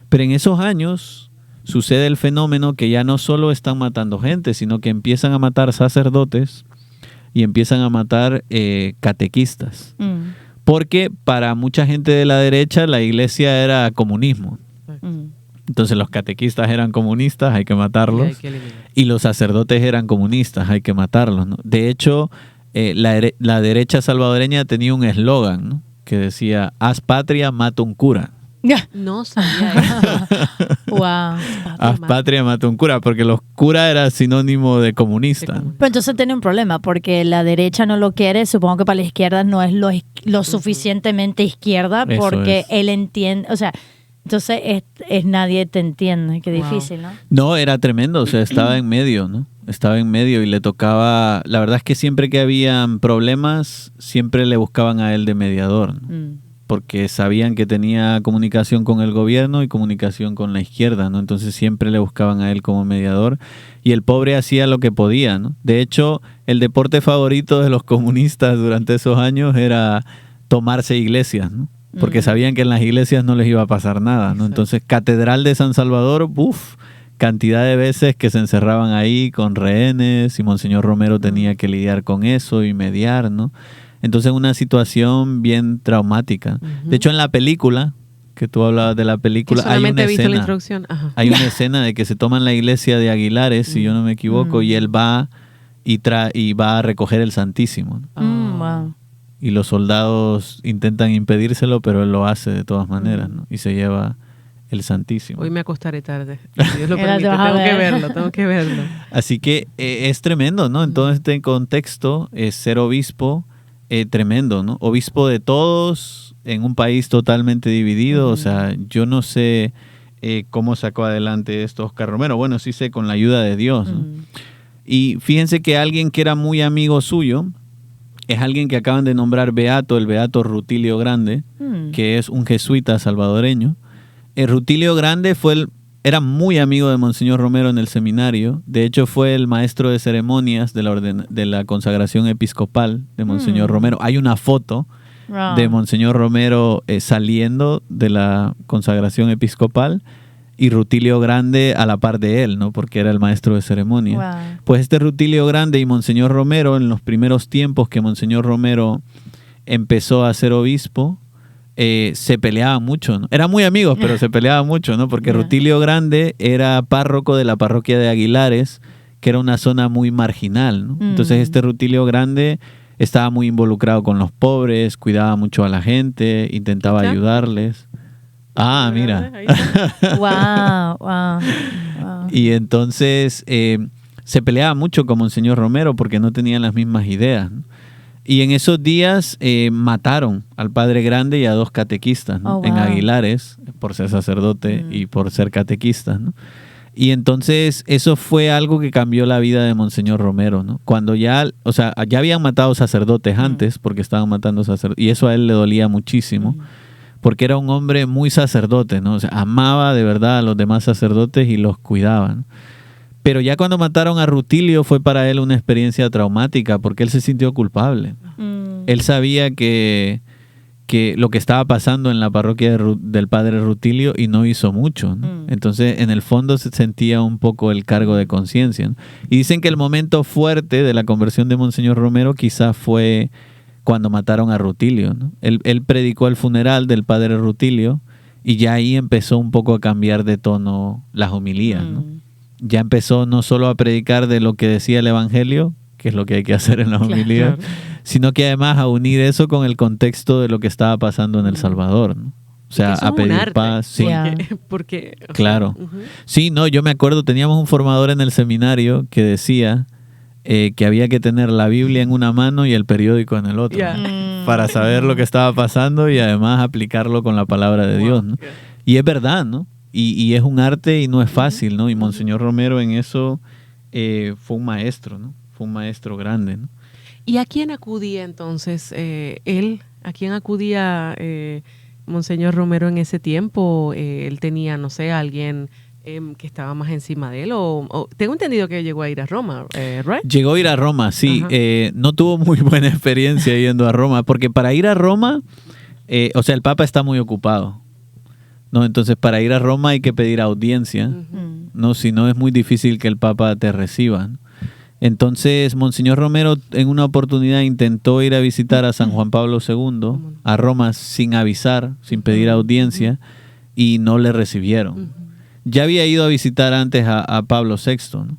Pero en esos años sucede el fenómeno que ya no solo están matando gente, sino que empiezan a matar sacerdotes y empiezan a matar catequistas. porque para mucha gente de la derecha la iglesia era comunismo. Entonces los catequistas eran comunistas, hay que matarlos. hay que eliminar. Y los sacerdotes eran comunistas, hay que matarlos, ¿no? De hecho, la derecha salvadoreña tenía un eslogan, ¿no? Que decía, haz patria, mata un cura. No sabía eso. Wow. Haz patria, mata un cura, porque los curas era sinónimo de comunista. Pero entonces tiene un problema, porque la derecha no lo quiere, supongo que para la izquierda no es lo suficientemente izquierda, Eso porque es. él entiende, o sea, entonces es nadie te entiende, qué Wow. difícil, ¿no? No, era tremendo, o sea, estaba en medio, ¿no? Estaba en medio y le tocaba, la verdad es que siempre que habían problemas, siempre le buscaban a él de mediador, ¿no? Porque sabían que tenía comunicación con el gobierno y comunicación con la izquierda, ¿no? Entonces siempre le buscaban a él como mediador y el pobre hacía lo que podía, ¿no? De hecho, el deporte favorito de los comunistas durante esos años era tomarse iglesias, ¿no? Porque sabían que en las iglesias no les iba a pasar nada, ¿no? Entonces, Catedral de San Salvador, cantidad de veces que se encerraban ahí con rehenes y Monseñor Romero tenía que lidiar con eso y mediar, ¿no? Entonces, una situación bien traumática. De hecho, en la película, que tú hablabas de la película, hay solamente una he visto la escena. introducción. Ajá. Hay una escena de que se toman la iglesia de Aguilares, si yo no me equivoco, y él va y va a recoger el Santísimo, ¿no? Wow. Y los soldados intentan impedírselo, pero él lo hace de todas maneras, ¿no? Y se lleva el Santísimo. Hoy me acostaré tarde. Si Dios lo Era, permite. te vas a Tengo que verlo. Así que es tremendo, ¿no? En todo este contexto, ser obispo, tremendo, ¿no? Obispo de todos en un país totalmente dividido. O sea, yo no sé cómo sacó adelante esto Oscar Romero. Bueno, sí sé, con la ayuda de Dios, ¿no? Y fíjense que alguien que era muy amigo suyo es alguien que acaban de nombrar beato, el beato Rutilio Grande, que es un jesuita salvadoreño. Rutilio Grande era muy amigo de Monseñor Romero en el seminario. De hecho, fue el maestro de ceremonias de la consagración episcopal de Monseñor Romero. Hay una foto de Monseñor Romero saliendo de la consagración episcopal y Rutilio Grande a la par de él, ¿no? Porque era el maestro de ceremonias. Wow. Pues este Rutilio Grande y Monseñor Romero, en los primeros tiempos que Monseñor Romero empezó a ser obispo, se peleaban mucho, ¿no? Eran muy amigos, pero se peleaban mucho, ¿no? Porque Rutilio Grande era párroco de la parroquia de Aguilares, que era una zona muy marginal, ¿no? Entonces este Rutilio Grande estaba muy involucrado con los pobres, cuidaba mucho a la gente, intentaba ayudarles. Ah, mira. Wow. Y entonces se peleaba mucho con Monseñor Romero porque no tenían las mismas ideas, ¿no? Y en esos días mataron al padre Grande y a 2 catequistas, ¿no? En Aguilares, por ser sacerdote y por ser catequistas, ¿no? Y entonces eso fue algo que cambió la vida de Monseñor Romero, ¿no? Cuando ya habían matado sacerdotes antes, porque estaban matando sacerdotes, y eso a él le dolía muchísimo, porque era un hombre muy sacerdote, ¿no? O sea, amaba de verdad a los demás sacerdotes y los cuidaba, ¿no? Pero ya cuando mataron a Rutilio fue para él una experiencia traumática porque él se sintió culpable. Él sabía que lo que estaba pasando en la parroquia del padre Rutilio y no hizo mucho, ¿no? Entonces, en el fondo se sentía un poco el cargo de conciencia, ¿no? Y dicen que el momento fuerte de la conversión de Monseñor Romero quizás fue cuando mataron a Rutilio, ¿no? Él predicó el funeral del padre Rutilio y ya ahí empezó un poco a cambiar de tono las homilías, ¿no? Ya empezó no solo a predicar de lo que decía el Evangelio, que es lo que hay que hacer en las homilías, sino que además a unir eso con el contexto de lo que estaba pasando en El Salvador, ¿no? O sea, eso a es un pedir arte, paz. Sí. Porque Claro. Sí, no, yo me acuerdo, teníamos un formador en el seminario que decía que había que tener la Biblia en una mano y el periódico en el otro, ¿no? Para saber lo que estaba pasando y además aplicarlo con la palabra de Dios, ¿no? Y es verdad, ¿no? Y es un arte y no es fácil, ¿no? Y Monseñor Romero en eso fue un maestro, ¿no? Fue un maestro grande, ¿no? ¿Y a quién acudía entonces ¿A quién acudía Monseñor Romero en ese tiempo? Él tenía, no sé, alguien que estaba más encima de él o tengo entendido que llegó a ir a Roma, ¿right? Llegó a ir a Roma, sí. No tuvo muy buena experiencia yendo a Roma, porque para ir a Roma, o sea, el Papa está muy ocupado, ¿no? Entonces, para ir a Roma hay que pedir audiencia, ¿no? Si no, es muy difícil que el Papa te reciba, ¿no? Entonces, Monseñor Romero en una oportunidad intentó ir a visitar a San Juan Pablo II, a Roma, sin avisar, sin pedir audiencia, y no le recibieron. Ya había ido a visitar antes a Pablo VI, ¿no?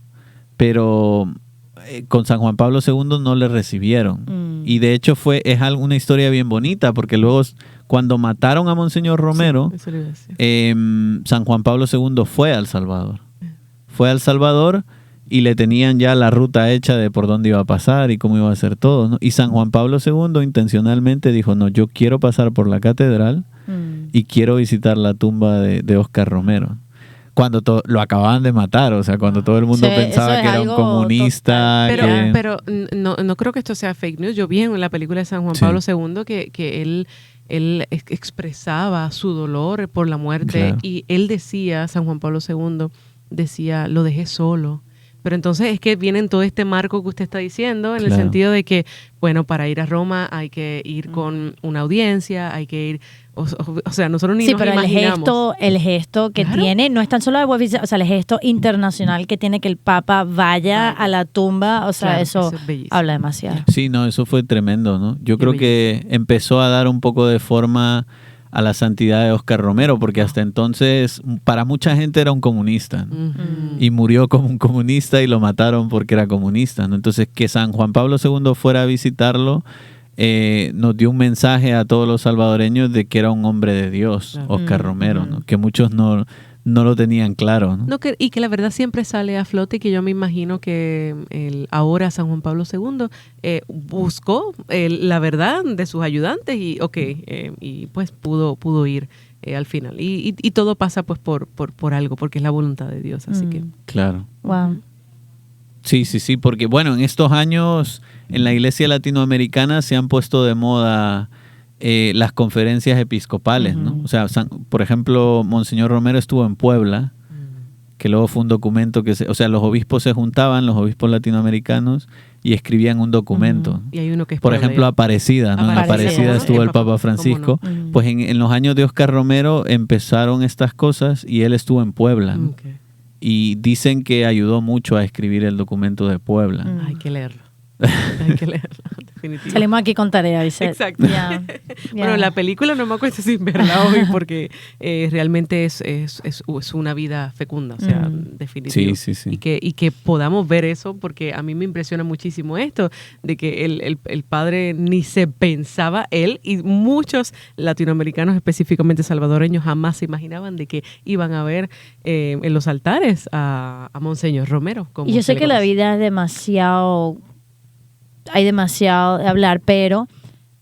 Pero con San Juan Pablo II no le recibieron. Y de hecho es una historia bien bonita, porque luego cuando mataron a Monseñor Romero, Sí, eso le iba a decir. San Juan Pablo II fue a El Salvador. Fue a El Salvador y le tenían ya la ruta hecha de por dónde iba a pasar y cómo iba a hacer todo, ¿no? Y San Juan Pablo II intencionalmente dijo, no, yo quiero pasar por la catedral y quiero visitar la tumba de Óscar Romero. Cuando lo acababan de matar, o sea, cuando todo el mundo Sí, pensaba eso es que era un algo comunista. total. Pero no creo que esto sea fake news. Yo vi en la película de San Juan Sí. Pablo II que él expresaba su dolor por la muerte, Claro. y él decía, San Juan Pablo II decía, lo dejé solo. Pero entonces es que viene en todo este marco que usted está diciendo, en el Claro. sentido de que, bueno, para ir a Roma hay que ir con una audiencia, hay que ir, o sea, nosotros ni Sí, nos pero imaginamos. el gesto que Claro. tiene no es tan solo de visitar, o sea, el gesto internacional que tiene que el Papa vaya a la tumba, o sea, Claro, eso eso es bellísimo. habla demasiado. Sí, no, eso fue tremendo, ¿no? Yo Qué creo que empezó a dar un poco de forma a la santidad de Óscar Romero, porque hasta entonces para mucha gente era un comunista, ¿no? Ujú. Y murió como un comunista y lo mataron porque era comunista, ¿no? Entonces, que San Juan Pablo II fuera a visitarlo nos dio un mensaje a todos los salvadoreños de que era un hombre de Dios, Claro. Óscar Romero, ¿no? Que muchos no lo tenían claro, ¿no? No, y que la verdad siempre sale a flote, y que yo me imagino que ahora San Juan Pablo II buscó la verdad de sus ayudantes y y pues pudo ir al final. Y todo pasa pues por algo, porque es la voluntad de Dios. Así que Claro. Wow. Sí, porque bueno, en estos años en la iglesia latinoamericana se han puesto de moda las conferencias episcopales, ¿no? O sea, por ejemplo, Monseñor Romero estuvo en Puebla, que luego fue un documento o sea, los obispos se juntaban, los obispos latinoamericanos, y escribían un documento. y hay uno que es Por Puebla, ejemplo, ya. Aparecida, ¿no? En Aparecida, Aparecida ¿no? estuvo el Papa ¿cómo Francisco. no? Pues en los años de Óscar Romero empezaron estas cosas y él estuvo en Puebla, ¿no? Ok. Y dicen que ayudó mucho a escribir el documento de Puebla. Hay que leerlo. Hay que leerlo, definitivamente. Salimos aquí con tarea, dice. Exacto. Ya, Bueno, ya. la película no me acuerdo sin verla hoy, porque realmente es una vida fecunda, o sea, definitivo. Sí. Y que podamos ver eso, porque a mí me impresiona muchísimo esto, de que el padre ni se pensaba, él y muchos latinoamericanos, específicamente salvadoreños, jamás se imaginaban de que iban a ver en los altares a Monseñor Romero. como Y yo se sé le que la conoce. vida es demasiado, hay demasiado de hablar, pero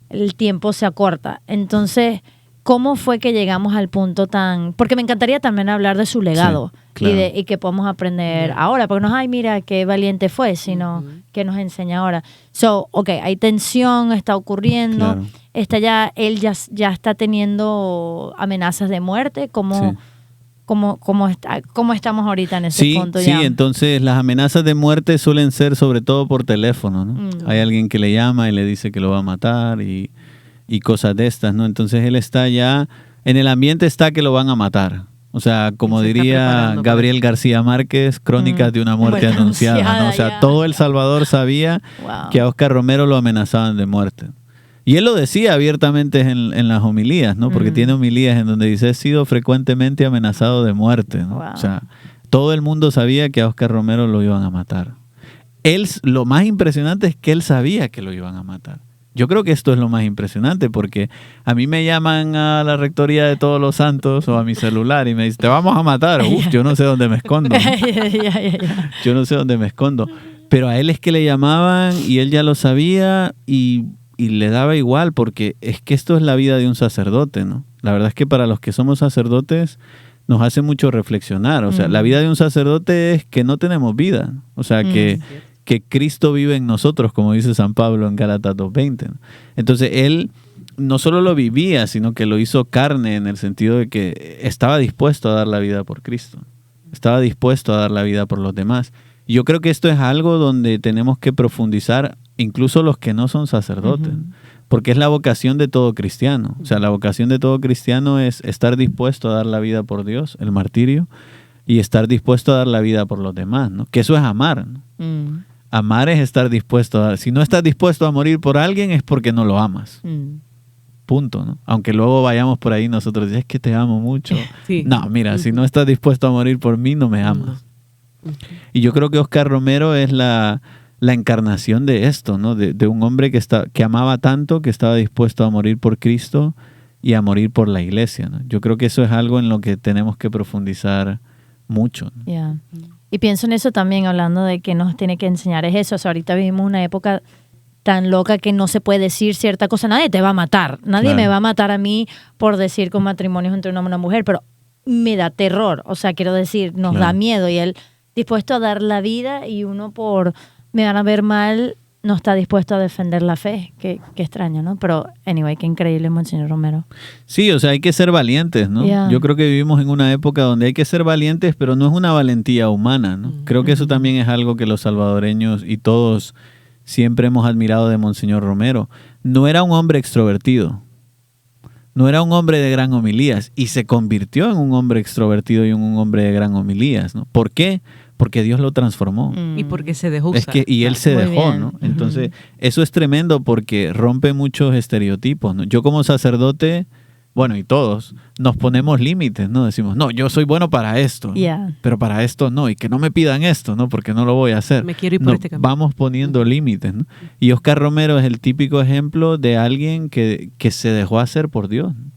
el tiempo se acorta. Entonces, ¿cómo fue que llegamos al punto tan...? Porque me encantaría también hablar de su legado, Sí, claro. y que podamos aprender ahora, porque no es, ay, mira, qué valiente fue, sino que nos enseña ahora. So, hay tensión, está ocurriendo, Claro. él ya está teniendo amenazas de muerte, ¿cómo estamos ahorita en ese punto Sí, ya? entonces las amenazas de muerte suelen ser sobre todo por teléfono, ¿no? Hay alguien que le llama y le dice que lo va a matar y cosas de estas, ¿no? Entonces él está ya, en el ambiente está que lo van a matar. O sea, como Se está diría preparando para Gabriel García Márquez, Crónicas de una muerte Muerte anunciada, ¿no? O sea, ya. todo El Salvador sabía Wow. que a Óscar Romero lo amenazaban de muerte. Y él lo decía abiertamente en las homilías, ¿no? Porque tiene homilías en donde dice, he sido frecuentemente amenazado de muerte, ¿no? Wow. O sea, todo el mundo sabía que a Óscar Romero lo iban a matar. Lo más impresionante es que él sabía que lo iban a matar. Yo creo que esto es lo más impresionante, porque a mí me llaman a la rectoría de Todos los Santos o a mi celular y me dicen, te vamos a matar. Uf, yo no sé dónde me escondo, ¿no? Yo no sé dónde me escondo. Pero a él es que le llamaban y él ya lo sabía y le daba igual, porque es que esto es la vida de un sacerdote, ¿no? La verdad es que para los que somos sacerdotes nos hace mucho reflexionar. O sea, la vida de un sacerdote es que no tenemos vida. O sea, que Cristo vive en nosotros, como dice San Pablo en Gálatas 2:20, ¿no? Entonces, él no solo lo vivía, sino que lo hizo carne, en el sentido de que estaba dispuesto a dar la vida por Cristo. Estaba dispuesto a dar la vida por los demás. Y yo creo que esto es algo donde tenemos que profundizar, incluso los que no son sacerdotes, porque es la vocación de todo cristiano. O sea, la vocación de todo cristiano es estar dispuesto a dar la vida por Dios, el martirio, y estar dispuesto a dar la vida por los demás, ¿no? Que eso es amar, ¿no? Amar es estar dispuesto a... Si no estás dispuesto a morir por alguien es porque no lo amas. Punto, ¿no? Aunque luego vayamos por ahí nosotros, es que te amo mucho. Sí. No, mira, si no estás dispuesto a morir por mí, no me amas. Y yo creo que Oscar Romero es la encarnación de esto, ¿no? De un hombre que amaba tanto, que estaba dispuesto a morir por Cristo y a morir por la iglesia, ¿no? Yo creo que eso es algo en lo que tenemos que profundizar mucho, ¿no? Yeah. Y pienso en eso también, hablando de que nos tiene que enseñar es eso. O sea, ahorita vivimos una época tan loca que no se puede decir cierta cosa. Nadie te va a matar. Nadie Claro. me va a matar a mí por decir que un matrimonio es entre un hombre y una mujer, pero me da terror. O sea, quiero decir, nos Claro. da miedo. Y él dispuesto a dar la vida y uno por me van a ver mal no está dispuesto a defender la fe. Qué extraño, ¿no? Pero, anyway, qué increíble, Monseñor Romero. Sí, o sea, hay que ser valientes, ¿no? Yeah. Yo creo que vivimos en una época donde hay que ser valientes, pero no es una valentía humana, ¿no? Creo que eso también es algo que los salvadoreños y todos siempre hemos admirado de Monseñor Romero. No era un hombre extrovertido, no era un hombre de gran homilías y se convirtió en un hombre extrovertido y en un hombre de gran homilías, ¿no? ¿Por qué? Porque Dios lo transformó. Y porque se dejó Es usar. que, y él se Muy dejó, bien. ¿no? Entonces, eso es tremendo porque rompe muchos estereotipos, ¿no? Yo como sacerdote, bueno, y todos, nos ponemos límites, ¿no? Decimos, no, yo soy bueno para esto, ¿no? Yeah. Pero para esto no, y que no me pidan esto, ¿no? Porque no lo voy a hacer. Me quiero ir por No, este camino. vamos poniendo límites, ¿no? Y Oscar Romero es el típico ejemplo de alguien que se dejó hacer por Dios, ¿no?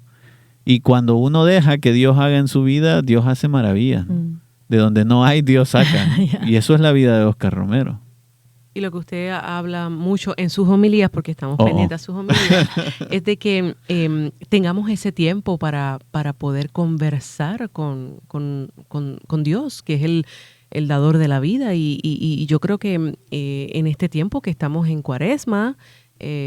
Y cuando uno deja que Dios haga en su vida, Dios hace maravillas, ¿no? De donde no hay, Dios saca. Yeah. Y eso es la vida de Oscar Romero. Y lo que usted habla mucho en sus homilías, porque estamos Oh. pendientes a sus homilías, es de que tengamos ese tiempo para poder conversar con Dios, que es el dador de la vida. Y yo creo que en este tiempo que estamos en Cuaresma,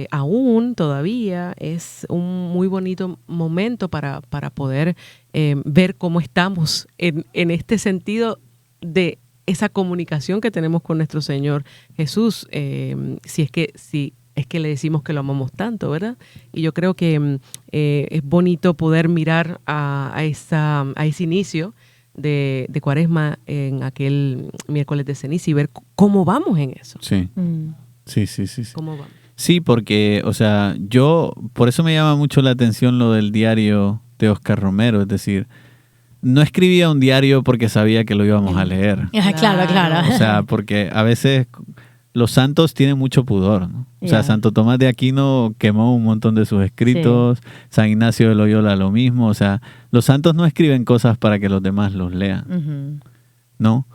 aún todavía es un muy bonito momento para poder ver cómo estamos en este sentido de esa comunicación que tenemos con nuestro Señor Jesús, si es que le decimos que lo amamos tanto, ¿verdad? Y yo creo que es bonito poder mirar a ese inicio de Cuaresma en aquel miércoles de ceniza y ver cómo vamos en eso. Sí. Sí. ¿Cómo vamos? Sí, porque, o sea, por eso me llama mucho la atención lo del diario de Oscar Romero, es decir, no escribía un diario porque sabía que lo íbamos a leer. Claro. O sea, porque a veces los santos tienen mucho pudor, ¿no? O sea, Yeah. Santo Tomás de Aquino quemó un montón de sus escritos, San Ignacio de Loyola lo mismo, o sea, los santos no escriben cosas para que los demás los lean, ¿no?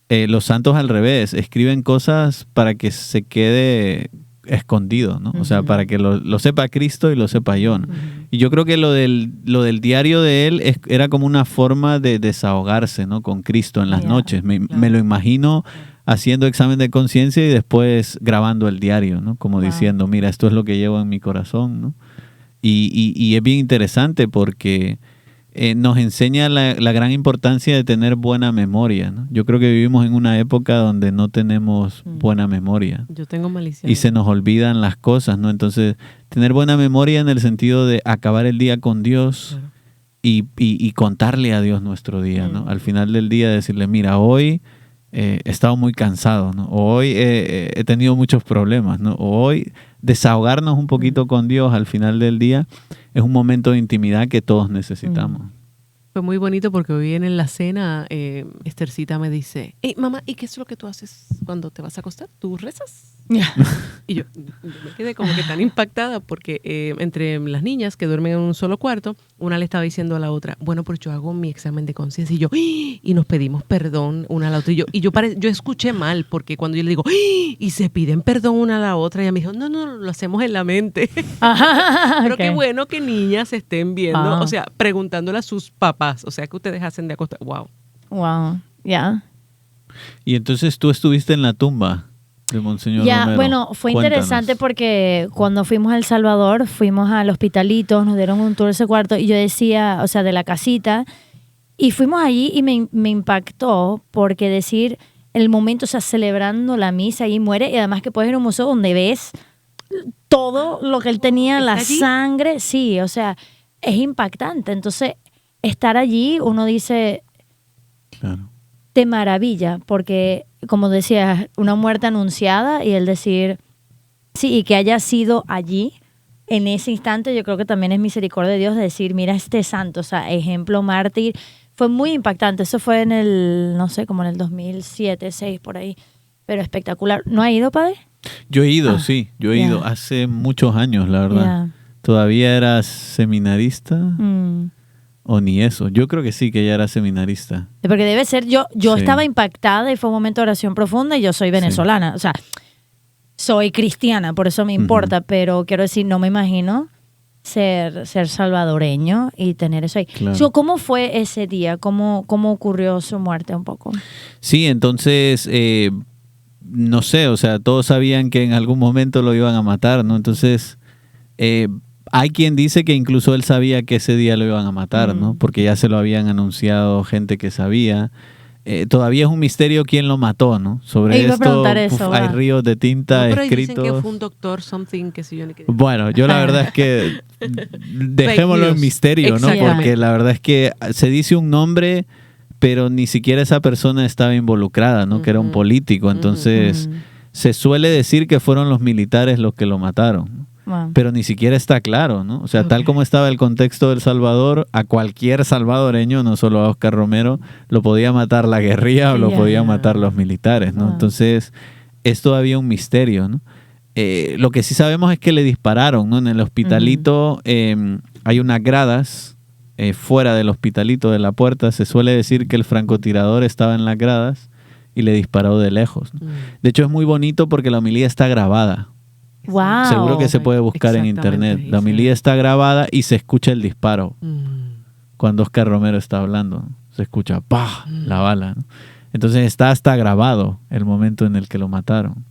Los santos al revés, escriben cosas para que se quede escondido, ¿no? O sea, para que lo sepa Cristo y lo sepa yo, ¿no? Y yo creo que lo del diario de él era como una forma de desahogarse, ¿no? Con Cristo en las noches. Me lo imagino haciendo examen de conciencia y después grabando el diario, ¿no? Como diciendo, mira, esto es lo que llevo en mi corazón, ¿no? Y es bien interesante porque nos enseña la gran importancia de tener buena memoria, ¿no? Yo creo que vivimos en una época donde no tenemos buena memoria. Yo tengo malicia. Y se nos olvidan las cosas, ¿no? Entonces, tener buena memoria en el sentido de acabar el día con Dios y contarle a Dios nuestro día, ¿no? Al final del día decirle, mira, hoy he estado muy cansado, ¿no? Hoy he tenido muchos problemas, ¿no? Hoy desahogarnos un poquito con Dios al final del día es un momento de intimidad que todos necesitamos. Fue muy bonito porque hoy en la cena Esthercita me dice, hey, mamá, ¿y qué es lo que tú haces cuando te vas a acostar? ¿Tú rezas? Y yo me quedé como que tan impactada porque entre las niñas que duermen en un solo cuarto, una le estaba diciendo a la otra, bueno, pues yo hago mi examen de conciencia y yo, y nos pedimos perdón una a la otra. Y yo escuché mal porque cuando yo le digo, y se piden perdón una a la otra, ella me dijo, no, lo hacemos en la mente. Pero qué bueno que niñas estén viendo, o sea, preguntándole a sus papás, o sea, que ustedes hacen de acostar. Wow. Ya. Y entonces tú estuviste en la tumba de Monseñor Romero. Bueno, fue Cuéntanos. interesante porque cuando fuimos a El Salvador, fuimos al hospitalito, nos dieron un tour de ese cuarto y yo decía, o sea, de la casita, y fuimos allí y me impactó porque decir el momento, o sea, celebrando la misa, ahí muere, y además que puedes ir a un museo donde ves todo lo que él tenía, la allí? sangre, sí, o sea, es impactante. Entonces, estar allí, uno dice, Claro. de maravilla, porque como decías, una muerte anunciada y el decir, sí, y que haya sido allí, en ese instante, yo creo que también es misericordia de Dios de decir, mira este santo, o sea, ejemplo mártir. Fue muy impactante. Eso fue en el, no sé, como en el 2007, 2006, por ahí. Pero espectacular. ¿No ha ido, padre? Yo he ido, sí. Yo he ido hace muchos años, la verdad. ¿Todavía eras seminarista? ¿O ni eso? Yo creo que sí, que ya era seminarista. Porque debe ser, yo estaba impactada y fue un momento de oración profunda y yo soy venezolana. O sea, soy cristiana, por eso me importa, pero quiero decir, no me imagino ser salvadoreño y tener eso ahí. Claro. So, ¿cómo fue ese día? ¿Cómo ocurrió su muerte un poco? Sí, entonces, no sé, o sea, todos sabían que en algún momento lo iban a matar, ¿no? Entonces, hay quien dice que incluso él sabía que ese día lo iban a matar, ¿no? Porque ya se lo habían anunciado gente que sabía. Todavía es un misterio quién lo mató, ¿no? Sobre esto hay ríos de tinta pero escritos. Dicen que fue un doctor, something, que sé yo. Bueno, yo la verdad es que dejémoslo en misterio, ¿no? Porque la verdad es que se dice un nombre, pero ni siquiera esa persona estaba involucrada, ¿no? Que era un político. Entonces, se suele decir que fueron los militares los que lo mataron, ¿no? Pero ni siquiera está claro, ¿no? O sea, tal como estaba el contexto del Salvador, a cualquier salvadoreño, no solo a Oscar Romero, lo podía matar la guerrilla o lo podían matar los militares, ¿no? Entonces, es todavía un misterio, ¿no? Lo que sí sabemos es que le dispararon, ¿no? En el hospitalito hay unas gradas fuera del hospitalito de la puerta. Se suele decir que el francotirador estaba en las gradas y le disparó de lejos, ¿no? De hecho, es muy bonito porque la homilía está grabada. Wow. Seguro que se puede buscar en internet. La homilía está grabada y se escucha el disparo. Cuando Oscar Romero está hablando, ¿no? Se escucha ¡pah! La bala, ¿no? Entonces está hasta grabado el momento en el que lo mataron.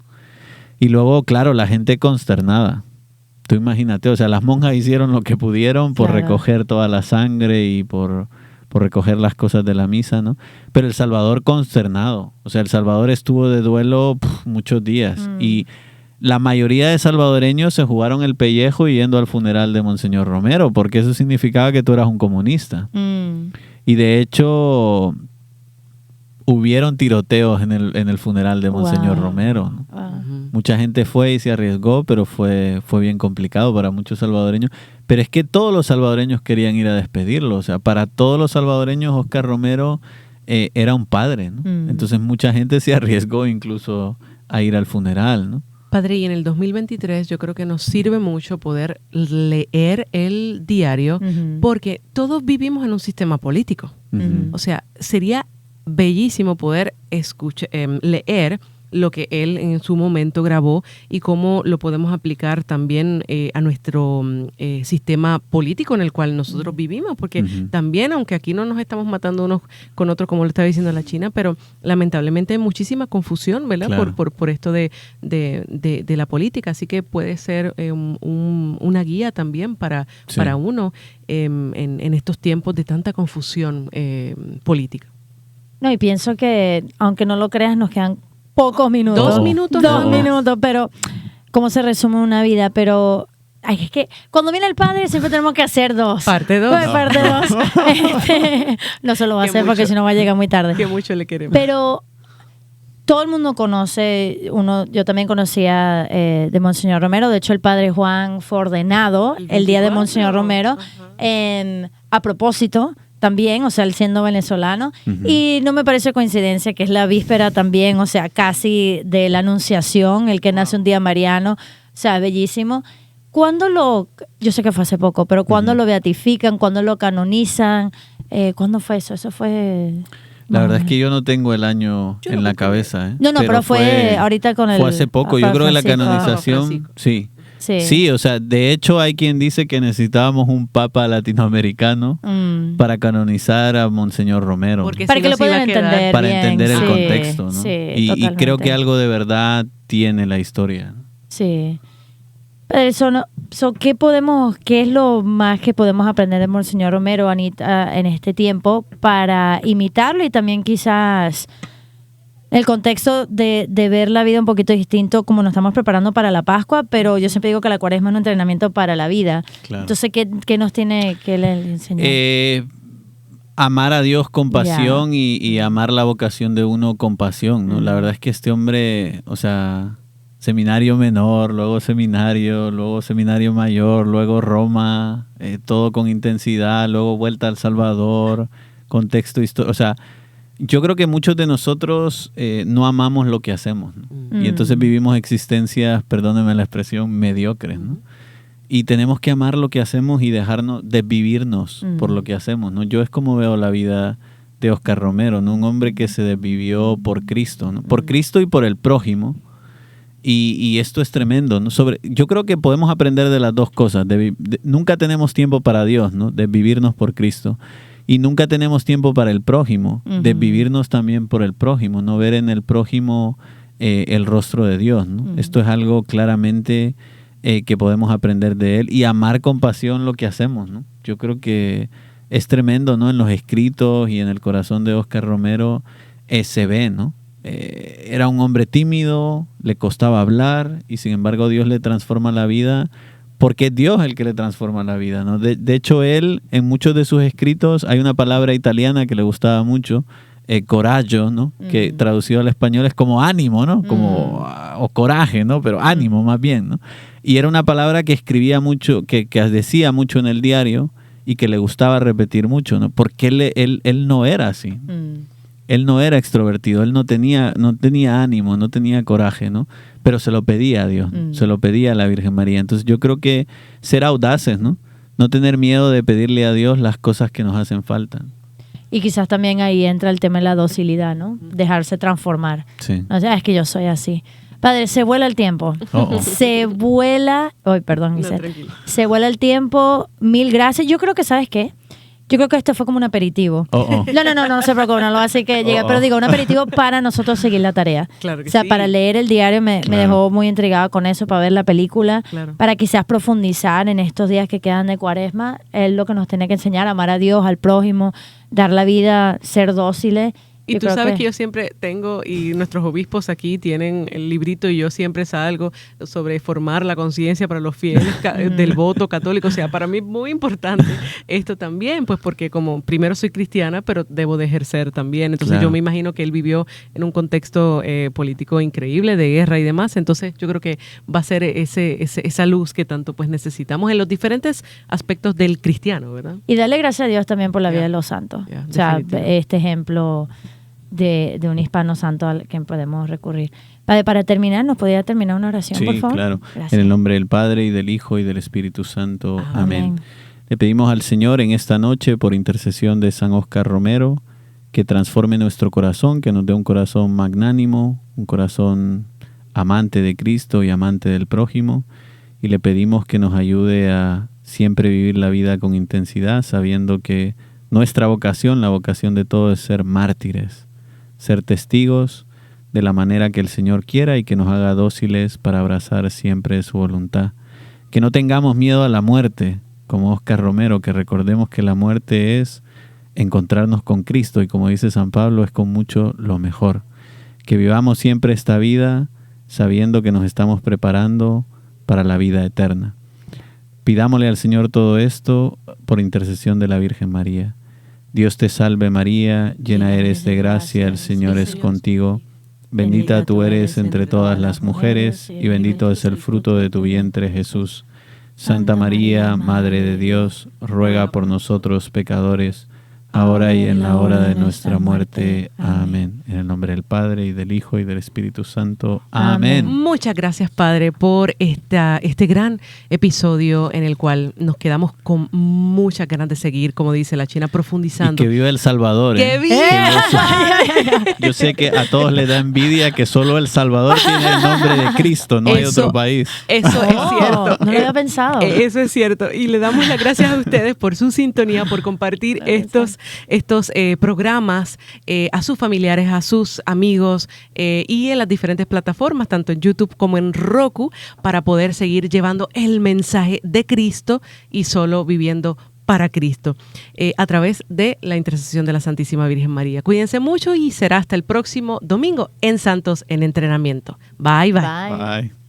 Y luego, claro, la gente consternada. Tú imagínate, o sea, las monjas hicieron lo que pudieron por recoger toda la sangre y por recoger las cosas de la misa, ¿no? Pero El Salvador consternado. O sea, El Salvador estuvo de duelo muchos días. Y la mayoría de salvadoreños se jugaron el pellejo yendo al funeral de Monseñor Romero, porque eso significaba que tú eras un comunista. Y de hecho, hubieron tiroteos en el funeral de Monseñor Romero, ¿no? Mucha gente fue y se arriesgó, pero fue bien complicado para muchos salvadoreños. Pero es que todos los salvadoreños querían ir a despedirlo. O sea, para todos los salvadoreños, Oscar Romero era un padre, ¿no? Entonces mucha gente se arriesgó incluso a ir al funeral, ¿no? Padre, y en el 2023 yo creo que nos sirve mucho poder leer el diario porque todos vivimos en un sistema político. O sea, sería bellísimo poder leer lo que él en su momento grabó y cómo lo podemos aplicar también a nuestro sistema político en el cual nosotros vivimos, porque también, aunque aquí no nos estamos matando unos con otros, como lo estaba diciendo la China, pero lamentablemente hay muchísima confusión, ¿verdad? Claro. Por esto de la política, así que puede ser una guía también para uno en estos tiempos de tanta confusión política. No, y pienso que, aunque no lo creas, nos quedan pocos minutos. 2 minutos. 2 minutos, pero ¿cómo se resume una vida? Pero es que cuando viene el padre siempre tenemos que hacer 2. Parte 2. Parte 2. No se lo va a hacer porque si no va a llegar muy tarde. Que mucho le queremos. Pero todo el mundo conoce, yo también conocía de Monseñor Romero. De hecho, el padre Juan fue ordenado el día de Monseñor Romero. A propósito, también, o sea, él siendo venezolano, y no me parece coincidencia que es la víspera también, o sea, casi de la Anunciación, el que nace un día mariano, o sea, bellísimo. Yo sé que fue hace poco, pero ¿cuándo lo beatifican? ¿Cuándo lo canonizan? ¿Cuándo fue eso? Eso fue... La verdad es que yo no tengo el año en la cabeza. No, pero fue ahorita con el... Fue hace poco, yo creo que la canonización, sí, o sea, de hecho hay quien dice que necesitábamos un papa latinoamericano para canonizar a Monseñor Romero. Porque para que lo puedan entender para bien. entender el contexto, ¿no? Sí, y creo que algo de verdad tiene la historia, ¿no? Sí. Pero ¿qué es lo más que podemos aprender de Monseñor Romero, Anita, en este tiempo para imitarlo y también quizás el contexto de ver la vida un poquito distinto, como nos estamos preparando para la Pascua, pero yo siempre digo que la Cuaresma es un entrenamiento para la vida. Claro. Entonces, ¿qué nos tiene que le enseñar? amar a Dios con pasión y amar la vocación de uno con pasión, ¿no? La verdad es que este hombre, o sea, seminario menor, luego seminario mayor, luego Roma, todo con intensidad, luego vuelta al Salvador, contexto histórico, o sea, yo creo que muchos de nosotros no amamos lo que hacemos, ¿no? Y entonces vivimos existencias, perdónenme la expresión, mediocres, ¿no? Y tenemos que amar lo que hacemos y dejarnos desvivirnos por lo que hacemos, ¿no? Yo es como veo la vida de Óscar Romero, ¿no? Un hombre que se desvivió por Cristo, ¿no? Por Cristo y por el prójimo. Y esto es tremendo, ¿no? Yo creo que podemos aprender de las dos cosas. Nunca tenemos tiempo para Dios, ¿no? Desvivirnos por Cristo. Y nunca tenemos tiempo para el prójimo. Desvivirnos también por el prójimo, no ver en el prójimo el rostro de Dios, ¿no? Esto es algo claramente que podemos aprender de él y amar con pasión lo que hacemos, ¿no? Yo creo que es tremendo, ¿no? En los escritos y en el corazón de Óscar Romero se ve, ¿no? Era un hombre tímido, le costaba hablar y sin embargo Dios le transforma la vida porque es Dios el que le transforma la vida, ¿no? De hecho, él en muchos de sus escritos hay una palabra italiana que le gustaba mucho, coraggio, ¿no? Que traducido al español es como ánimo, ¿no? Como, o coraje, ¿no? Pero ánimo más bien, ¿no? Y era una palabra que escribía mucho, que decía mucho en el diario y que le gustaba repetir mucho, ¿no? Porque él no era así. Él no era extrovertido, él no tenía ánimo, no tenía coraje, ¿no? Pero se lo pedía a Dios, se lo pedía a la Virgen María. Entonces yo creo que ser audaces, ¿no? No tener miedo de pedirle a Dios las cosas que nos hacen falta. Y quizás también ahí entra el tema de la docilidad, ¿no? Dejarse transformar. Sí. O sea, es que yo soy así. Padre, se vuela el tiempo. Se vuela... Ay, perdón, Giselle. Se vuela el tiempo. Mil gracias. Yo creo que, ¿sabes qué? Yo creo que esto fue como un aperitivo. No se preocupe, no lo hace que llegue. Pero digo, un aperitivo para nosotros seguir la tarea. Claro que o sea, sí. para leer el diario me dejó muy intrigada con eso, para ver la película, para quizás profundizar en estos días que quedan de Cuaresma. Es lo que nos tiene que enseñar, amar a Dios, al prójimo, dar la vida, ser dóciles. Y tú sabes que yo siempre tengo, y nuestros obispos aquí tienen el librito, y yo siempre salgo sobre formar la conciencia para los fieles del voto católico. O sea, para mí es muy importante esto también, pues porque como primero soy cristiana, pero debo de ejercer también. Entonces yo me imagino que él vivió en un contexto político increíble, de guerra y demás. Entonces yo creo que va a ser esa luz que tanto pues necesitamos en los diferentes aspectos del cristiano, ¿verdad? Y darle gracias a Dios también por la vida de los santos. O sea, este ejemplo de un hispano santo al que podemos recurrir. Para terminar, ¿nos podría terminar una oración, por favor? Sí, claro. Gracias. En el nombre del Padre, y del Hijo, y del Espíritu Santo. Amén. Le pedimos al Señor en esta noche, por intercesión de San Óscar Romero, que transforme nuestro corazón, que nos dé un corazón magnánimo, un corazón amante de Cristo y amante del prójimo. Y le pedimos que nos ayude a siempre vivir la vida con intensidad, sabiendo que nuestra vocación, la vocación de todos, es ser mártires, ser testigos de la manera que el Señor quiera y que nos haga dóciles para abrazar siempre su voluntad. Que no tengamos miedo a la muerte, como Óscar Romero, que recordemos que la muerte es encontrarnos con Cristo y como dice San Pablo, es con mucho lo mejor. Que vivamos siempre esta vida sabiendo que nos estamos preparando para la vida eterna. Pidámosle al Señor todo esto por intercesión de la Virgen María. Dios te salve María, llena eres de gracia, el Señor es contigo. Bendita tú eres entre todas las mujeres y bendito es el fruto de tu vientre Jesús. Santa María, Madre de Dios, ruega por nosotros pecadores, ahora y en la hora de nuestra muerte. Amén. En el nombre del Padre, y del Hijo, y del Espíritu Santo. Amén. Muchas gracias, Padre, por este gran episodio en el cual nos quedamos con muchas ganas de seguir, como dice la China, profundizando. Y que viva El Salvador. ¡Que viva! Yo sé que a todos les da envidia que solo El Salvador tiene el nombre de Cristo, no hay otro país. Eso es cierto. No lo había pensado. Eso es cierto. Y le damos las gracias a ustedes por su sintonía, por compartir estos programas a sus familiares, a sus amigos y en las diferentes plataformas, tanto en YouTube como en Roku, para poder seguir llevando el mensaje de Cristo y solo viviendo para Cristo a través de la intercesión de la Santísima Virgen María. Cuídense mucho y será hasta el próximo domingo en Santos en Entrenamiento. Bye, bye. Bye.